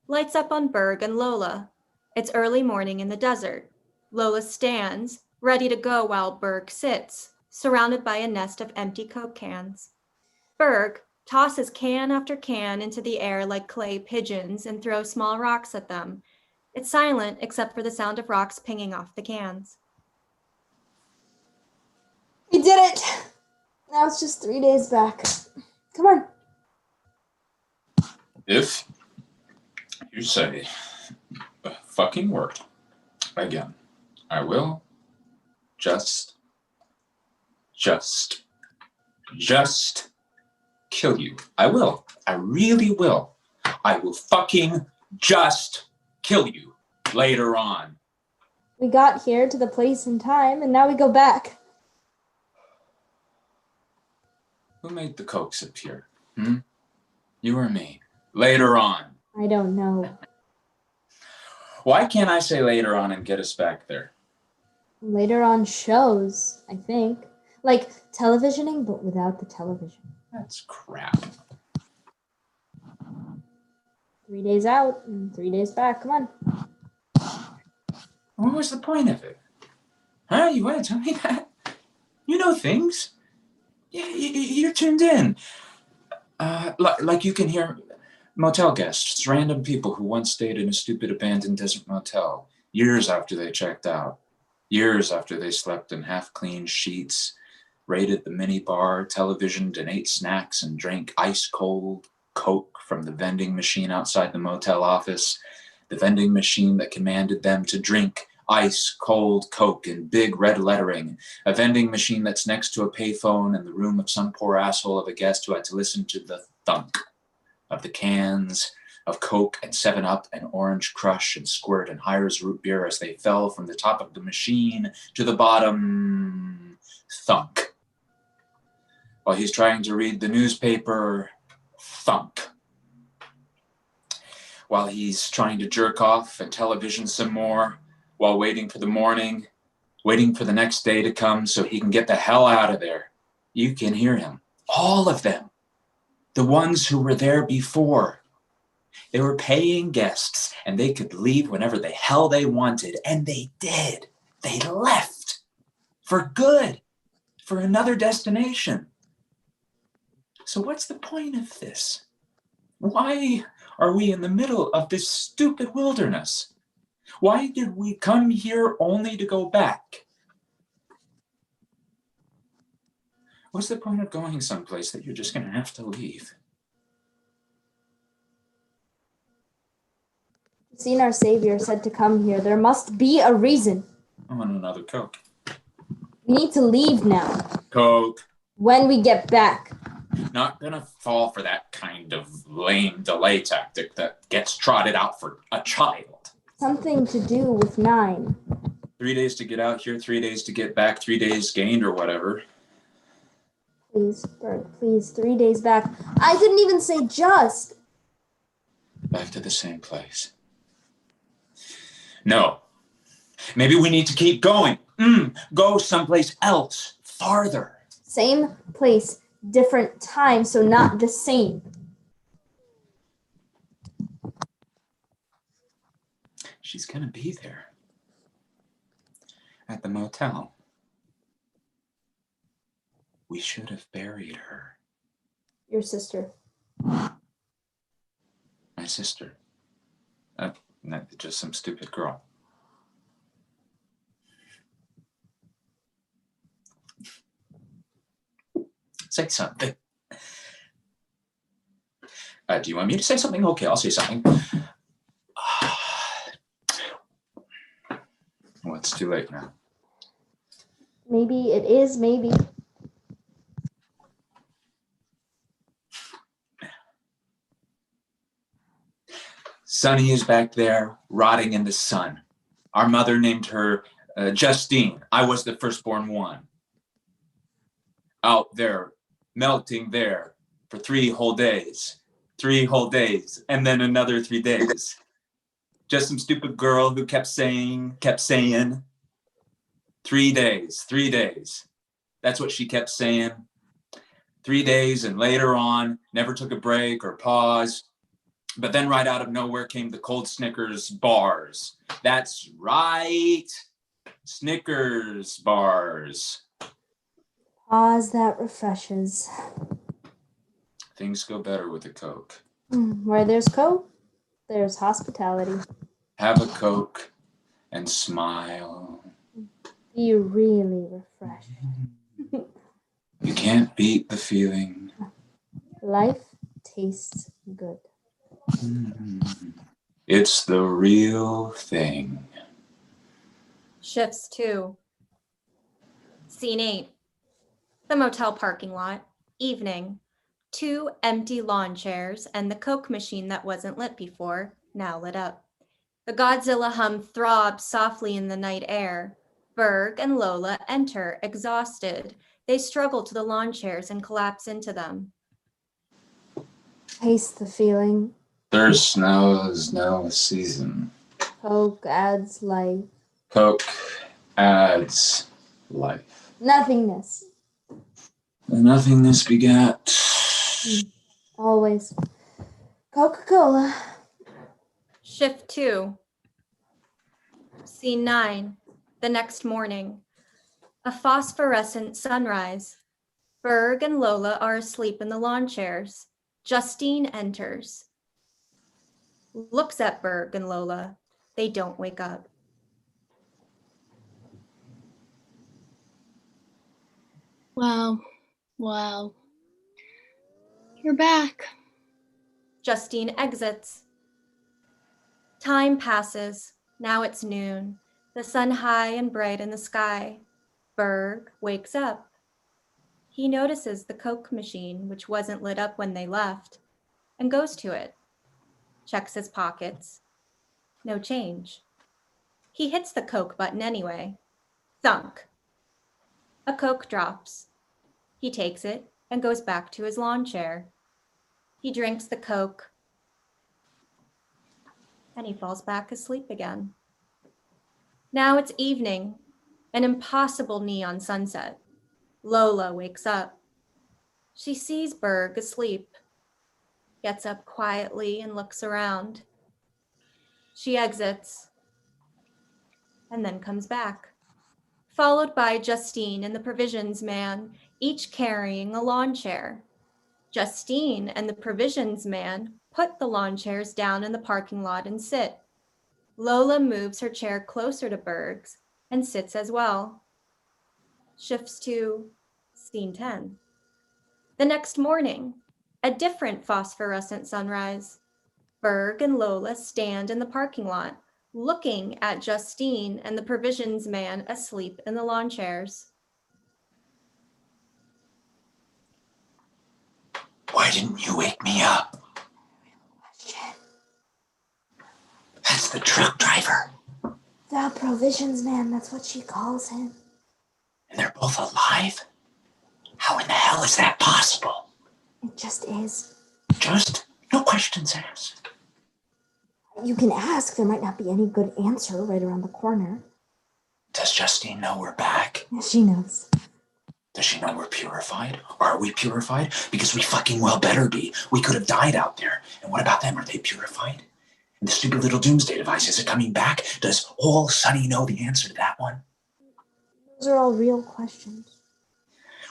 Lights up on Berg and Lola. It's early morning in the desert. Lola stands, ready to go while Berg sits, surrounded by a nest of empty Coke cans. Berg tosses can after can into the air like clay pigeons and throws small rocks at them. It's silent except for the sound of rocks pinging off the cans. We did it! Now it's just 3 days back. Come on. If you say the fucking word again, I will just kill you. I will. I really will. I will fucking just kill you later on. We got here to the place in time, and now we go back. Who made the cokes appear? You or me? Later on. I don't know. Why can't I say later on and get us back there? Later on shows, I think. Like televisioning, but without the television. That's crap. 3 days out and 3 days back. Come on. What was the point of it? Huh? You want to tell me that? You know things. You're tuned in. Like you can hear motel guests, random people who once stayed in a stupid abandoned desert motel, years after they checked out, years after they slept in half-clean sheets, raided the minibar, televisioned and ate snacks and drank ice-cold Coke from the vending machine outside the motel office, the vending machine that commanded them to drink ice-cold Coke in big red lettering, a vending machine that's next to a payphone in the room of some poor asshole of a guest who had to listen to the thunk of the cans of Coke and 7-Up and Orange Crush and Squirt and Hires root beer as they fell from the top of the machine to the bottom. Thunk. While he's trying to read the newspaper, thunk. While he's trying to jerk off and television some more, while waiting for the morning, waiting for the next day to come so he can get the hell out of there. You can hear him. All of them. The ones who were there before. They were paying guests and they could leave whenever the hell they wanted. And they did. They left. For good. For another destination. So what's the point of this? Why are we in the middle of this stupid wilderness? Why did we come here only to go back? What's the point of going someplace that you're just going to have to leave? Seen our Savior said to come here. There must be a reason. I want another Coke. We need to leave now. Coke. When we get back. Not gonna fall for that kind of lame delay tactic that gets trotted out for a child. Something to do with 9. 3 days to get out here, 3 days to get back, 3 days gained or whatever. Please, Bert, please, 3 days back. I didn't even say just. Back to the same place. No. Maybe we need to keep going. Go someplace else, farther. Same place, different time, so not the same. She's gonna be there. At the motel. We should have buried her. Your sister. My sister. Not just some stupid girl. Say something. Do you want me to say something? Okay, I'll say something. Well, it's too late now. Maybe it is, maybe. Sunny is back there, rotting in the sun. Our mother named her Justine. I was the firstborn one. Out there, melting there for 3 whole days. 3 whole days, and then another 3 days. Just some stupid girl who kept saying, 3 days, 3 days. That's what she kept saying. 3 days, and later on, never took a break or pause. But then right out of nowhere came the cold Snickers bars. That's right. Snickers bars. Pause that refreshes. Things go better with a Coke. Where there's Coke, there's hospitality. Have a Coke and smile. Be really refreshed. You can't beat the feeling. Life tastes good. It's the real thing. Shifts 2. Scene 8. The motel parking lot. Evening. 2 empty lawn chairs and the Coke machine that wasn't lit before, now lit up. The Godzilla hum throbs softly in the night air. Berg and Lola enter, exhausted. They struggle to the lawn chairs and collapse into them. Taste the feeling. Thirst knows no season. Coke adds life. Coke adds life. Nothingness. The nothingness begat. Always. Coca-Cola. Shift 2. Scene 9. The next morning. A phosphorescent sunrise. Berg and Lola are asleep in the lawn chairs. Justine enters. Looks at Berg and Lola. They don't wake up. Well, you're back. Justine exits. Time passes. Now it's noon. The sun high and bright in the sky. Berg wakes up. He notices the Coke machine, which wasn't lit up when they left, and goes to it. Checks his pockets. No change. He hits the Coke button anyway. Thunk. A Coke drops. He takes it and goes back to his lawn chair. He drinks the Coke, and he falls back asleep again. Now it's evening, an impossible neon sunset. Lola wakes up. She sees Berg asleep, gets up quietly and looks around. She exits and then comes back, followed by Justine and the provisions man, each carrying a lawn chair. Justine and the provisions man put the lawn chairs down in the parking lot and sit. Lola moves her chair closer to Berg's and sits as well. Shifts to scene 10. The next morning, a different phosphorescent sunrise. Berg and Lola stand in the parking lot, looking at Justine and the provisions man asleep in the lawn chairs. Why didn't you wake me up? That's the truck driver. The provisions man, that's what she calls him. And they're both alive? How in the hell is that possible? It just is. Just no questions asked. You can ask, there might not be any good answer right around the corner. Does Justine know we're back? Yeah, she knows. Does she know we're purified? Are we purified? Because we fucking well better be. We could have died out there. And what about them? Are they purified? And the stupid little doomsday device, is it coming back? Does old Sonny know the answer to that one? Those are all real questions.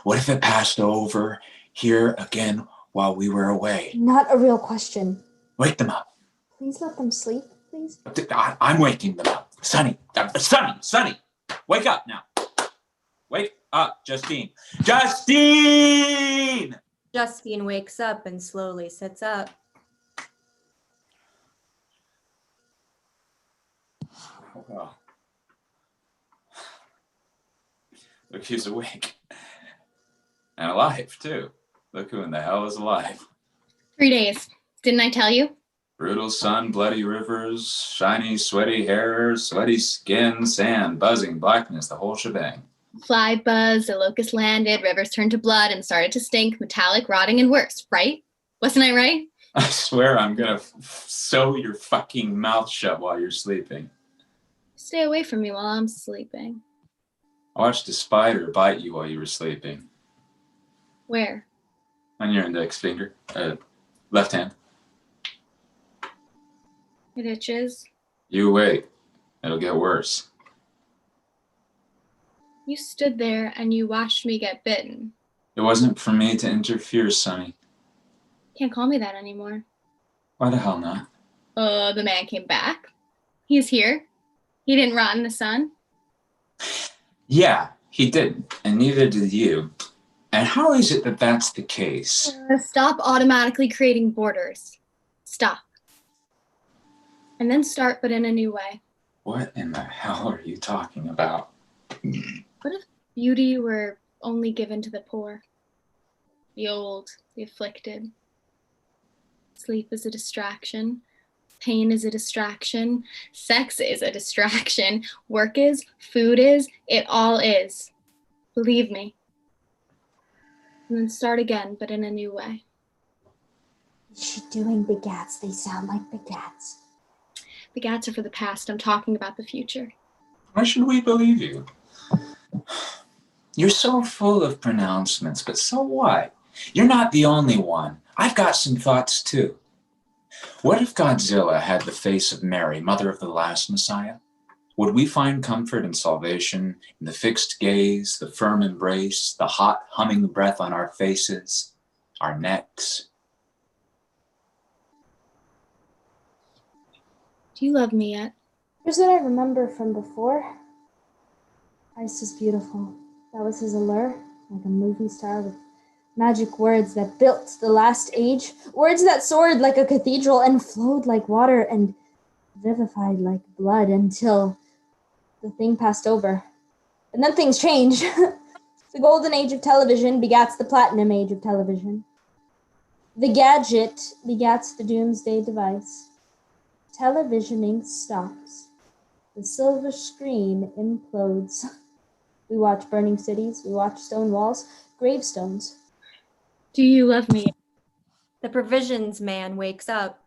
What if it passed over here again while we were away? Not a real question. Wake them up. Please let them sleep, please. I'm waking them up. Sonny, wake up now. Wake up, Justine. Justine! Justine wakes up and slowly sits up. Oh, well. Look who's awake. And alive, too. Look who in the hell is alive. 3 days. Didn't I tell you? Brutal sun, bloody rivers, shiny, sweaty hair, sweaty skin, sand, buzzing, blackness, the whole shebang. Fly buzzed, a locust landed, rivers turned to blood and started to stink, metallic, rotting, and worse, right? Wasn't I right? I swear I'm gonna sew your fucking mouth shut while you're sleeping. Stay away from me while I'm sleeping. I watched a spider bite you while you were sleeping. Where? On your index finger. Left hand. It itches. You wait. It'll get worse. You stood there and you watched me get bitten. It wasn't for me to interfere, Sonny. Can't call me that anymore. Why the hell not? The man came back. He's here. He didn't rot in the sun. Yeah, he didn't. And neither did you. And how is it that that's the case? Stop automatically creating borders. Stop. And then start, but in a new way. What in the hell are you talking about? What if beauty were only given to the poor? The old, the afflicted. Sleep is a distraction. Pain is a distraction. Sex is a distraction. Work is, food is, it all is. Believe me. And then start again, but in a new way. Is she doing begats? They sound like begats. The gats are for the past. I'm talking about the future. Why should we believe you? You're so full of pronouncements, but so what? You're not the only one. I've got some thoughts too. What if Godzilla had the face of Mary, mother of the last Messiah? Would we find comfort and salvation in the fixed gaze, the firm embrace, the hot humming breath on our faces, our necks? Do you love me yet? Here's what I remember from before. Christ is beautiful. That was his allure, like a movie star with magic words that built the last age, words that soared like a cathedral and flowed like water and vivified like blood until the thing passed over. And then things change. The golden age of television begats the platinum age of television. The gadget begats the doomsday device. Televisioning stops. The silver screen implodes. We watch burning cities. We watch stone walls, gravestones. Do you love me? The provisions man wakes up.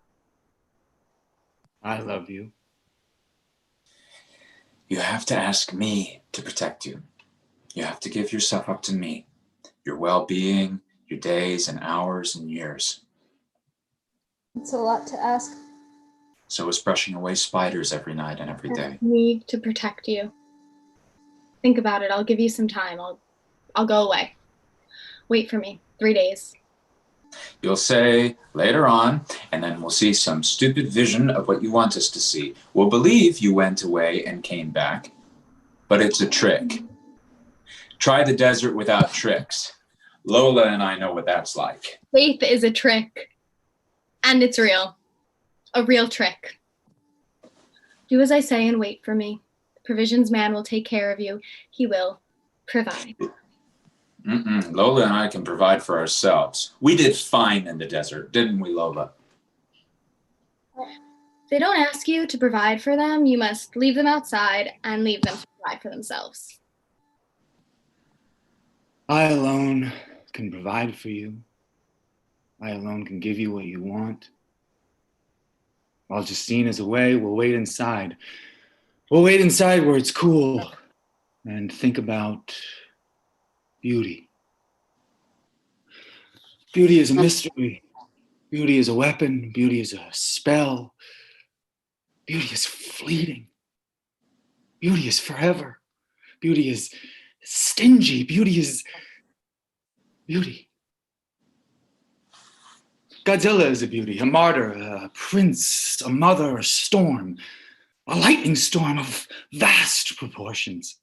I love you. You have to ask me to protect you. You have to give yourself up to me, your well-being, your days and hours and years. It's a lot to ask. So is brushing away spiders every night and every day. Ask me to protect you. Think about it. I'll give you some time. I'll go away. Wait for me. 3 days. You'll say later on, and then we'll see some stupid vision of what you want us to see. We'll believe you went away and came back, but it's a trick. Try the desert without tricks. Lola and I know what that's like. Faith is a trick. And it's real. A real trick. Do as I say and wait for me. The provisions man will take care of you. He will provide. Lola and I can provide for ourselves. We did fine in the desert, didn't we, Lola? If they don't ask you to provide for them, you must leave them outside and leave them to provide for themselves. I alone can provide for you. I alone can give you what you want. While Justine is away, we'll wait inside. We'll wait inside where it's cool and think about beauty. Beauty is a mystery. Beauty is a weapon. Beauty is a spell. Beauty is fleeting. Beauty is forever. Beauty is stingy. Beauty is beauty. Godzilla is a beauty, a martyr, a prince, a mother, a storm, a lightning storm of vast proportions,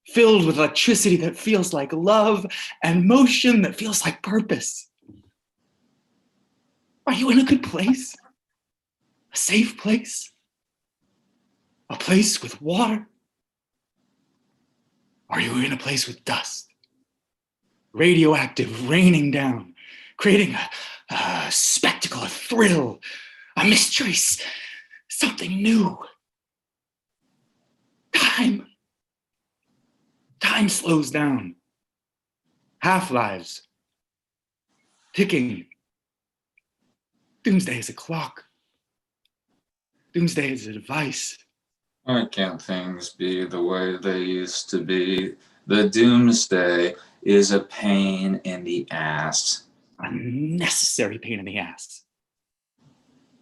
filled with electricity that feels like love and motion that feels like purpose. Are you in a good place? A safe place? A place with water? Are you in a place with dust? Radioactive raining down, creating a spectacle, a thrill, a mystery, something new. Time slows down. Half-lives, ticking. Doomsday is a clock. Doomsday is a device. Why can't things be the way they used to be? The doomsday is a pain in the ass. A necessary pain in the ass.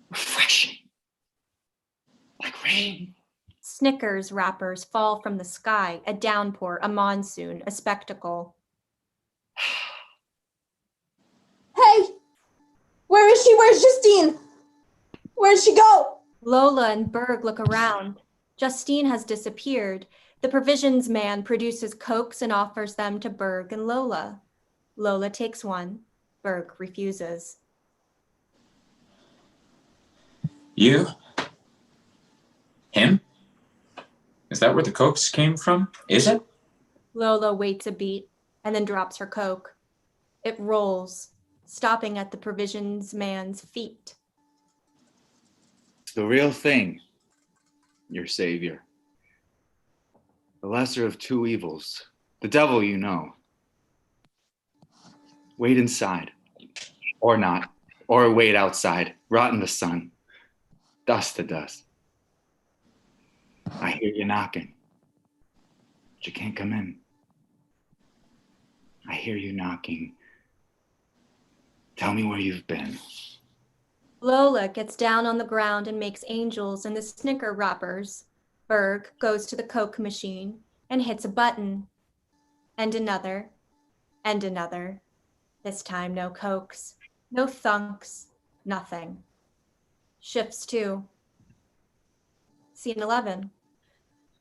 Refreshing. Like rain. Snickers wrappers fall from the sky, a downpour, a monsoon, a spectacle. Hey! Where is she? Where's Justine? Where'd she go? Lola and Berg look around. Justine has disappeared. The provisions man produces cokes and offers them to Berg and Lola. Lola takes one. Berg refuses. You? Him? Is that where the cokes came from? Is it? Lola waits a beat and then drops her coke. It rolls, stopping at the provisions man's feet. It's the real thing, your savior. The lesser of two evils. The devil, you know. Wait inside. Or not. Or wait outside. Rot in the sun. Dust to dust. I hear you knocking. But you can't come in. I hear you knocking. Tell me where you've been. Lola gets down on the ground and makes angels in the Snicker wrappers. Berg goes to the Coke machine and hits a button. And another. And another. This time no Cokes. No thunks. Nothing. Shifts 2. Scene 11.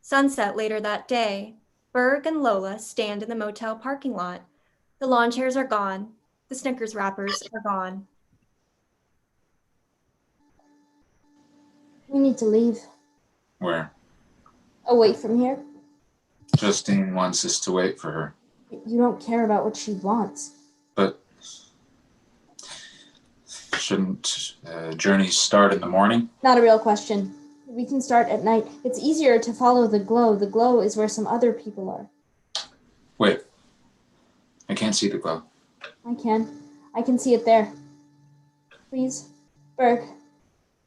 Sunset later that day. Berg and Lola stand in the motel parking lot. The lawn chairs are gone. The Snickers wrappers are gone. We need to leave. Where? Away from here. Justine wants us to wait for her. You don't care about what she wants. But shouldn't journeys start in the morning? Not a real question. We can start at night. It's easier to follow the glow. The glow is where some other people are. Wait. I can't see the glow. I can. I can see it there. Please. Berg.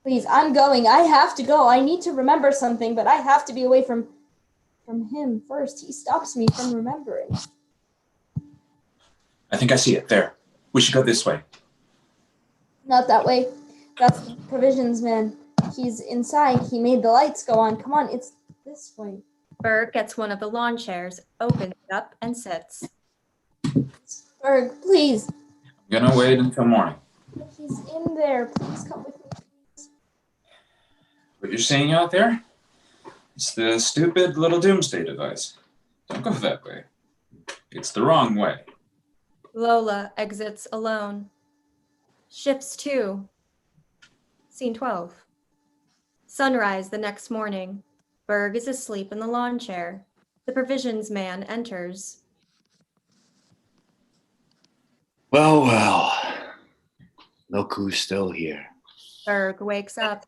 Please, I'm going. I have to go. I need to remember something, but I have to be away from him first. He stops me from remembering. I think I see it. There. We should go this way. Not that way. That's the provisions man. He's inside. He made the lights go on. Come on, it's this way. Berg gets one of the lawn chairs, opens it up, and sits. Berg, please. I'm gonna wait until morning. He's in there. Please come with me. What you're seeing out there? It's the stupid little doomsday device. Don't go that way. It's the wrong way. Lola exits alone. Shifts 2. Scene 12. Sunrise the next morning. Berg is asleep in the lawn chair. The provisions man enters. Well, well. Look who's still here. Berg wakes up.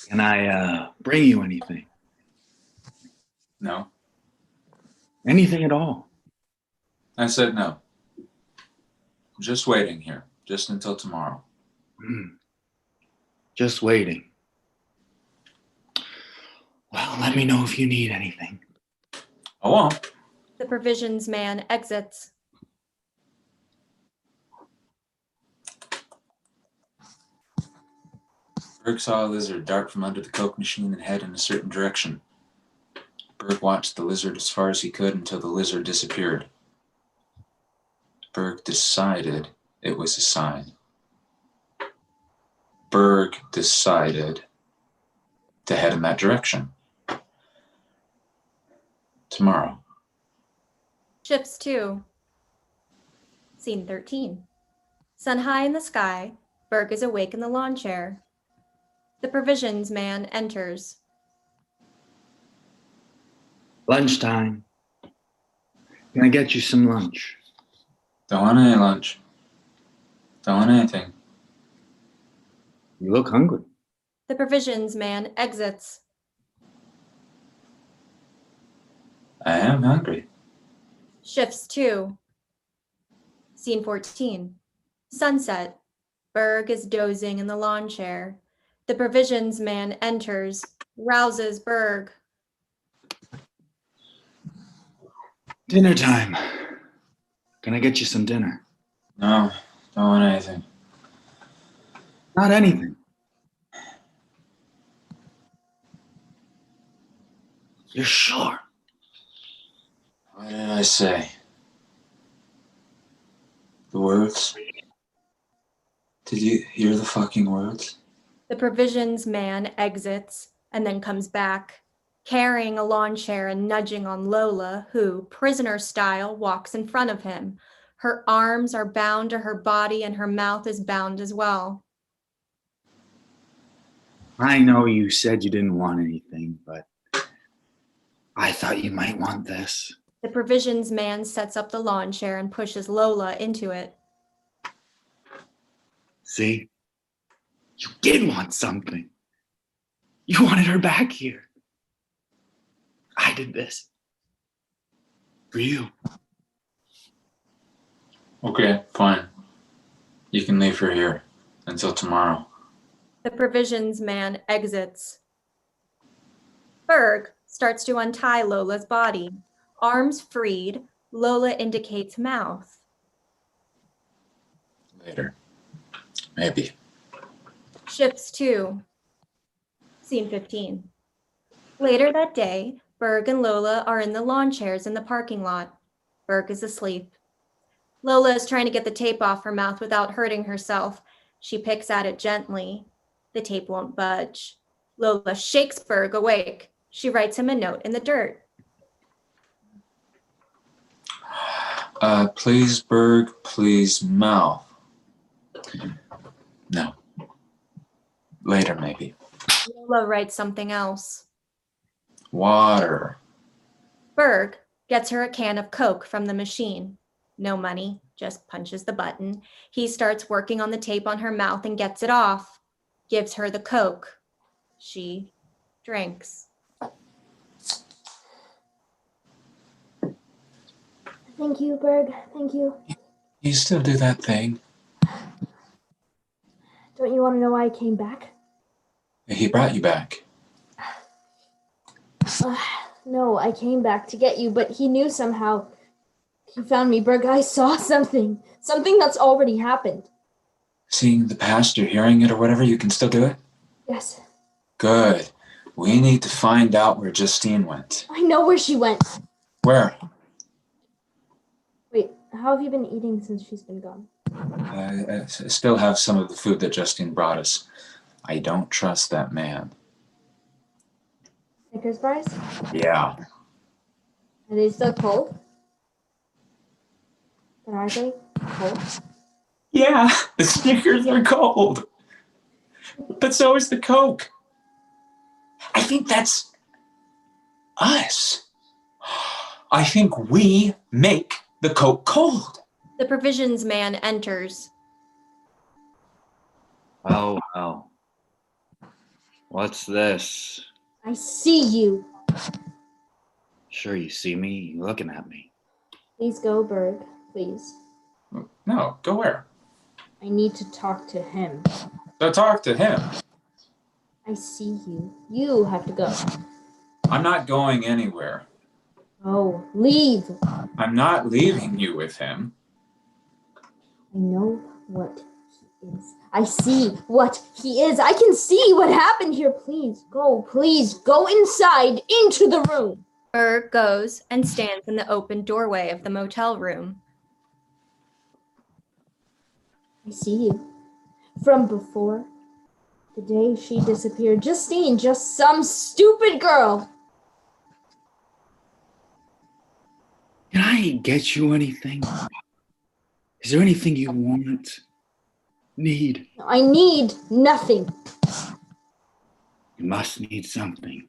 Can I bring you anything? No. Anything at all? I said no. Just waiting here. Just until tomorrow. Just waiting. Well, let me know if you need anything. I won't. The provisions man exits. Berg saw a lizard dart from under the Coke machine and head in a certain direction. Berg watched the lizard as far as he could until the lizard disappeared. Berg decided it was a sign. Berg decided to head in that direction. Tomorrow. Shifts 2. Scene 13. Sun high in the sky. Berg is awake in the lawn chair. The provisions man enters. Lunchtime. Can I get you some lunch? Don't want any lunch. Don't want anything. You look hungry. The provisions man exits. I am hungry. Shifts 2. Scene 14. Sunset. Berg is dozing in the lawn chair. The provisions man enters, rouses Berg. Dinner time. Can I get you some dinner? No, don't want anything. Not anything. You're sure? What did I say? The words? Did you hear the fucking words? The provisions man exits and then comes back, carrying a lawn chair and nudging on Lola, who, prisoner style, walks in front of him. Her arms are bound to her body and her mouth is bound as well. I know you said you didn't want anything, but I thought you might want this. The provisions man sets up the lawn chair and pushes Lola into it. See? You did want something. You wanted her back here. I did this. For you. Okay, fine. You can leave her here until tomorrow. The provisions man exits. Berg starts to untie Lola's body. Arms freed, Lola indicates mouth. Later. Maybe. Shifts to scene 15. Later that day, Berg and Lola are in the lawn chairs in the parking lot. Berg is asleep. Lola is trying to get the tape off her mouth without hurting herself. She picks at it gently. The tape won't budge. Lola shakes Berg awake. She writes him a note in the dirt. Please, Berg, please, mouth. No. Later, maybe. Lola writes something else. Water. Berg gets her a can of Coke from the machine. No money, just punches the button. He starts working on the tape on her mouth and gets it off. Gives her the Coke. She drinks. Thank you, Berg. Thank you. You still do that thing? Don't you want to know why I came back? He brought you back. No, I came back to get you, but he knew somehow. He found me, Berg. I saw something. Something that's already happened. Seeing the past or hearing it or whatever, you can still do it? Yes. Good. We need to find out where Justine went. I know where she went. Where? Wait, how have you been eating since she's been gone? I still have some of the food that Justine brought us. I don't trust that man. Snickers bars? Yeah. Are they still cold? But are they cold? Yeah, the Snickers are cold. But so is the Coke. I think that's us. I think we make the Coke cold. The provisions man enters. Oh, well. What's this? I see you. Sure, you see me looking at me. Please go, Berg. Please. No, go where? I need to talk to him. Go talk to him. I see you. You have to go. I'm not going anywhere. Oh, leave. I'm not leaving you with him. I know what he is. I see what he is. I can see what happened here. Please go inside into the room. Berg goes and stands in the open doorway of the motel room. I see you. From before, the day she disappeared. Justine, just some stupid girl. Can I get you anything? Is there anything you want? Need? I need nothing. You must need something.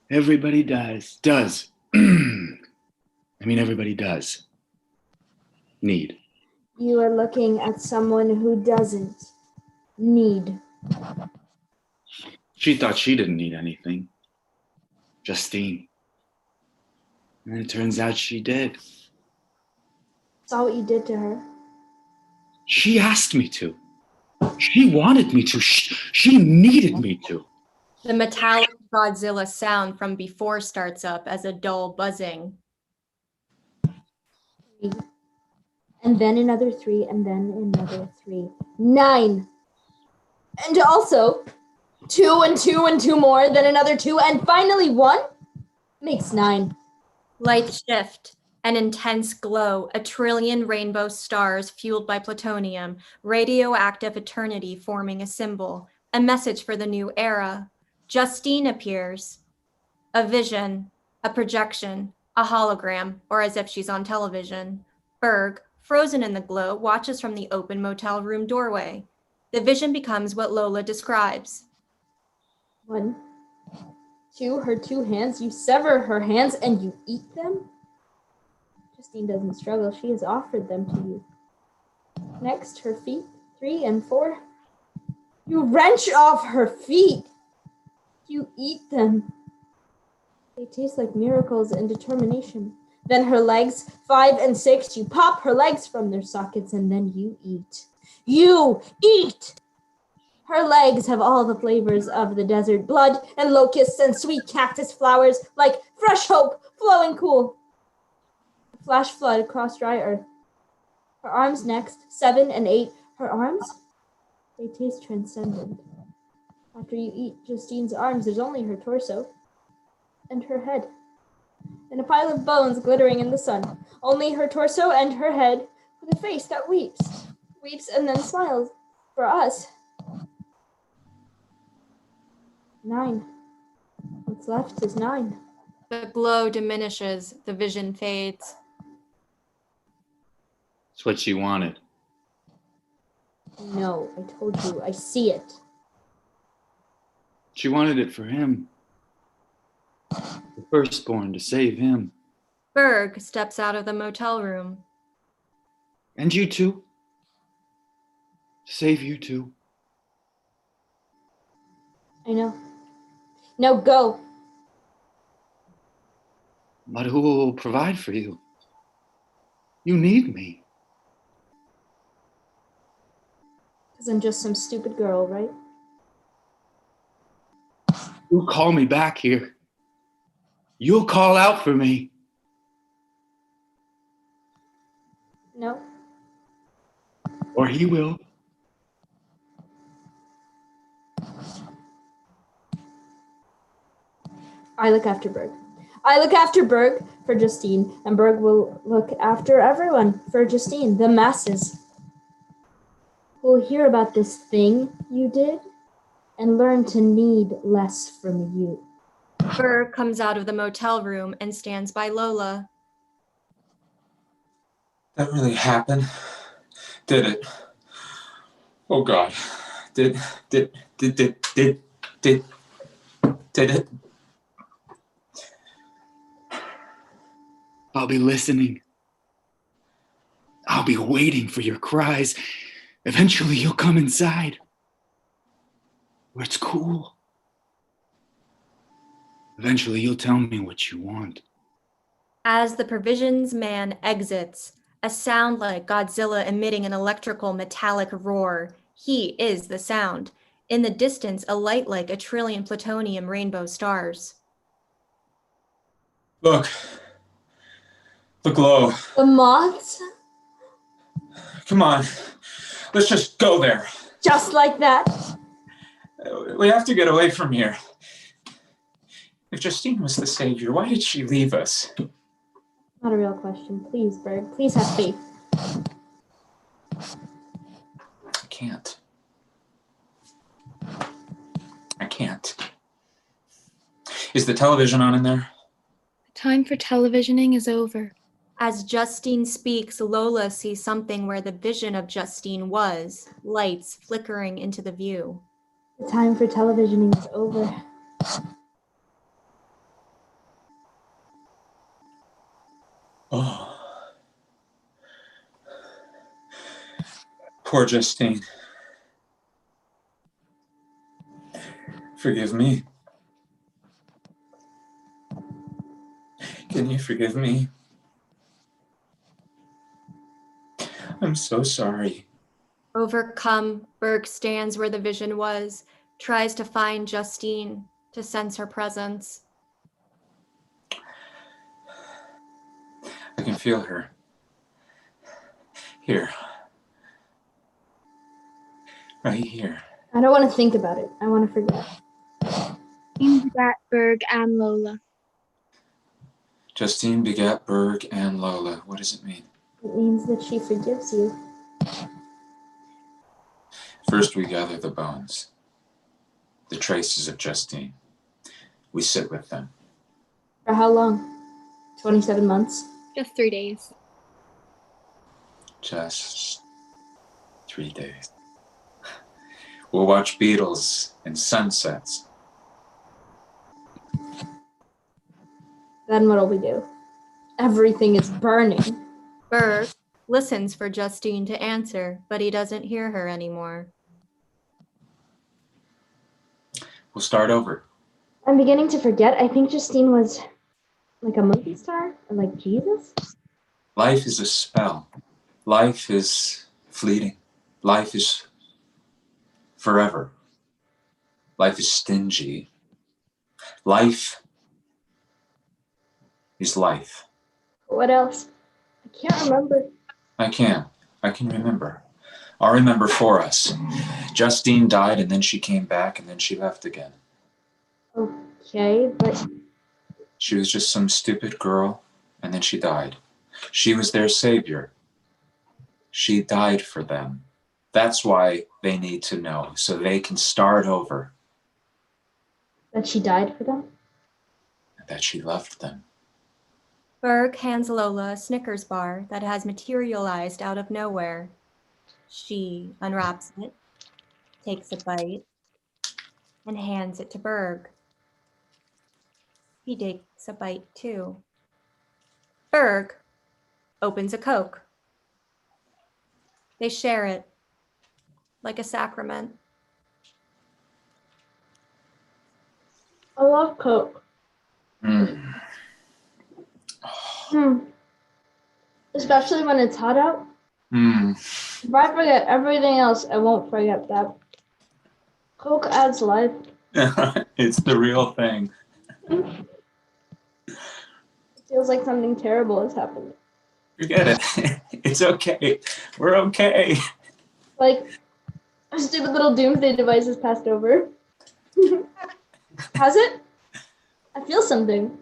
Everybody does. Everybody does. Need. You are looking at someone who doesn't need. She thought she didn't need anything. Justine. And it turns out she did. Saw what you did to her. She asked me to. She wanted me to. She needed me to. The metallic Godzilla sound from before starts up as a dull buzzing. 3. And then another 3, and then another 3. 9. And also 2 and 2 and 2 more, then another 2, and finally 1 makes 9. Lights shift, an intense glow, a trillion rainbow stars fueled by plutonium, radioactive eternity forming a symbol, a message for the new era. Justine appears. A vision, a projection, a hologram, or as if she's on television. Berg, frozen in the glow, watches from the open motel room doorway. The vision becomes what Lola describes. 1, 2, her 2 hands. You sever her hands and you eat them? Justine doesn't struggle. She has offered them to you. Next, her feet. 3 and 4. You wrench off her feet. You eat them. They taste like miracles and determination. Then her legs, 5 and 6, you pop her legs from their sockets and then you eat. You eat! Her legs have all the flavors of the desert, blood and locusts and sweet cactus flowers, like fresh hope flowing cool. A flash flood across dry earth. Her arms next, 7 and 8. Her arms? They taste transcendent. After you eat Justine's arms, there's only her torso and her head. And a pile of bones glittering in the sun. Only her torso and her head with a face that weeps. Weeps and then smiles. For us. 9. What's left is 9. The glow diminishes, the vision fades. It's what she wanted. No, I told you, I see it. She wanted it for him. The firstborn, to save him. Berg steps out of the motel room. And you too. To save you too. I know. Now go. But who will provide for you? You need me. Because I'm just some stupid girl, right? You'll call me back here. You'll call out for me. No. Or he will. I look after Berg. I look after Berg for Justine, and Berg will look after everyone for Justine, the masses. We'll hear about this thing you did and learn to need less from you. Berg comes out of the motel room and stands by Lola. That really happened? Did it? Oh God. Did it? I'll be listening. I'll be waiting for your cries. Eventually you'll come inside. Where it's cool. Eventually you'll tell me what you want. As the provisions man exits, a sound like Godzilla emitting an electrical metallic roar. He is the sound. In the distance, a light like a trillion plutonium rainbow stars. Look. The glow. The moths? Come on. Let's just go there. Just like that? We have to get away from here. If Justine was the savior, why did she leave us? Not a real question. Please, Berg. Please have faith. I can't. I can't. Is the television on in there? The time for televisioning is over. As Justine speaks, Lola sees something where the vision of Justine was, lights flickering into the view. The time for televisioning is over. Oh. Poor Justine. Forgive me. Can you forgive me? I'm so sorry. Overcome, Berg stands where the vision was, tries to find Justine, to sense her presence. I can feel her. Here. Right here. I don't want to think about it. I want to forget. Justine begat Berg and Lola. Justine begat Berg and Lola. What does it mean? It means that she forgives you. First we gather the bones. The traces of Justine. We sit with them. For how long? 27 months? Just 3 days. Just 3 days. We'll watch beetles and sunsets. Then what'll we do? Everything is burning. Berg listens for Justine to answer, but he doesn't hear her anymore. We'll start over. I'm beginning to forget. I think Justine was like a movie star or like Jesus. Life is a spell. Life is fleeting. Life is forever. Life is stingy. Life is life. What else? I can't remember. I can. I can remember. I'll remember for us. Justine died and then she came back and then she left again. Okay, but She was just some stupid girl and then she died. She was their savior. She died for them. That's why they need to know, so they can start over. that she died for them? That she loved them. Berg hands Lola a Snickers bar that has materialized out of nowhere. She unwraps it, takes a bite, and hands it to Berg. He takes a bite too. Berg opens a Coke. They share it like a sacrament. I love Coke. Mm. Especially when it's hot out. Mm. If I forget everything else, I won't forget that. Coke adds life. It's the real thing. It feels like something terrible has happened. Forget it. It's okay. We're okay. Like a stupid little doomsday device has passed over. Has it? I feel something.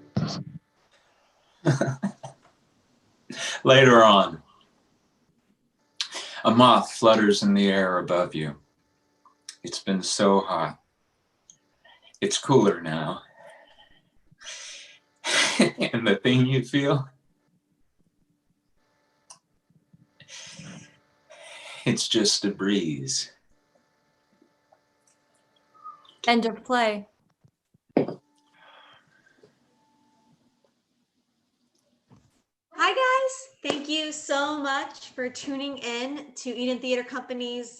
Later on, a moth flutters in the air above you. It's been so hot. It's cooler now. And the thing you feel, it's just a breeze. End of play. Hi guys, thank you so much for tuning in to Eden Theater Company's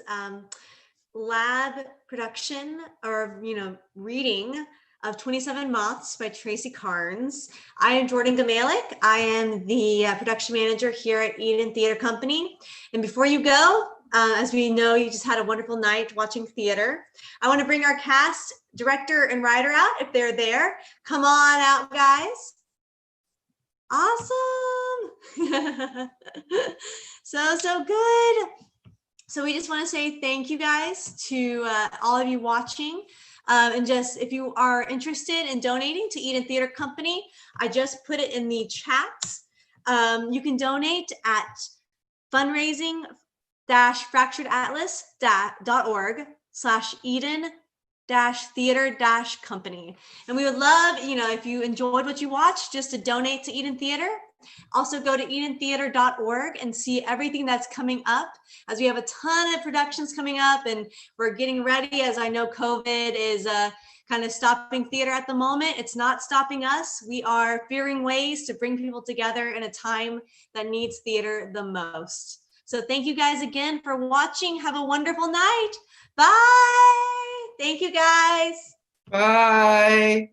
lab production or reading of 27 Moths by Tracy Carnes. I am Jordan Gamalik. I am the production manager here at Eden Theater Company. And before you go, as we know, you just had a wonderful night watching theater. I want to bring our cast, director, and writer out if they're there. Come on out, guys. Awesome. So good. So we just want to say thank you guys to all of you watching. And just if you are interested in donating to Eden Theater Company, I just put it in the chat. You can donate at fundraising-fracturedatlas.org/Eden-Theater-Company. And we would love, if you enjoyed what you watched, just to donate to Eden Theater. Also go to edentheater.org and see everything that's coming up, as we have a ton of productions coming up and we're getting ready, as I know COVID is kind of stopping theater at the moment. It's not stopping us. We are figuring ways to bring people together in a time that needs theater the most. So thank you guys again for watching. Have a wonderful night. Bye. Thank you guys. Bye.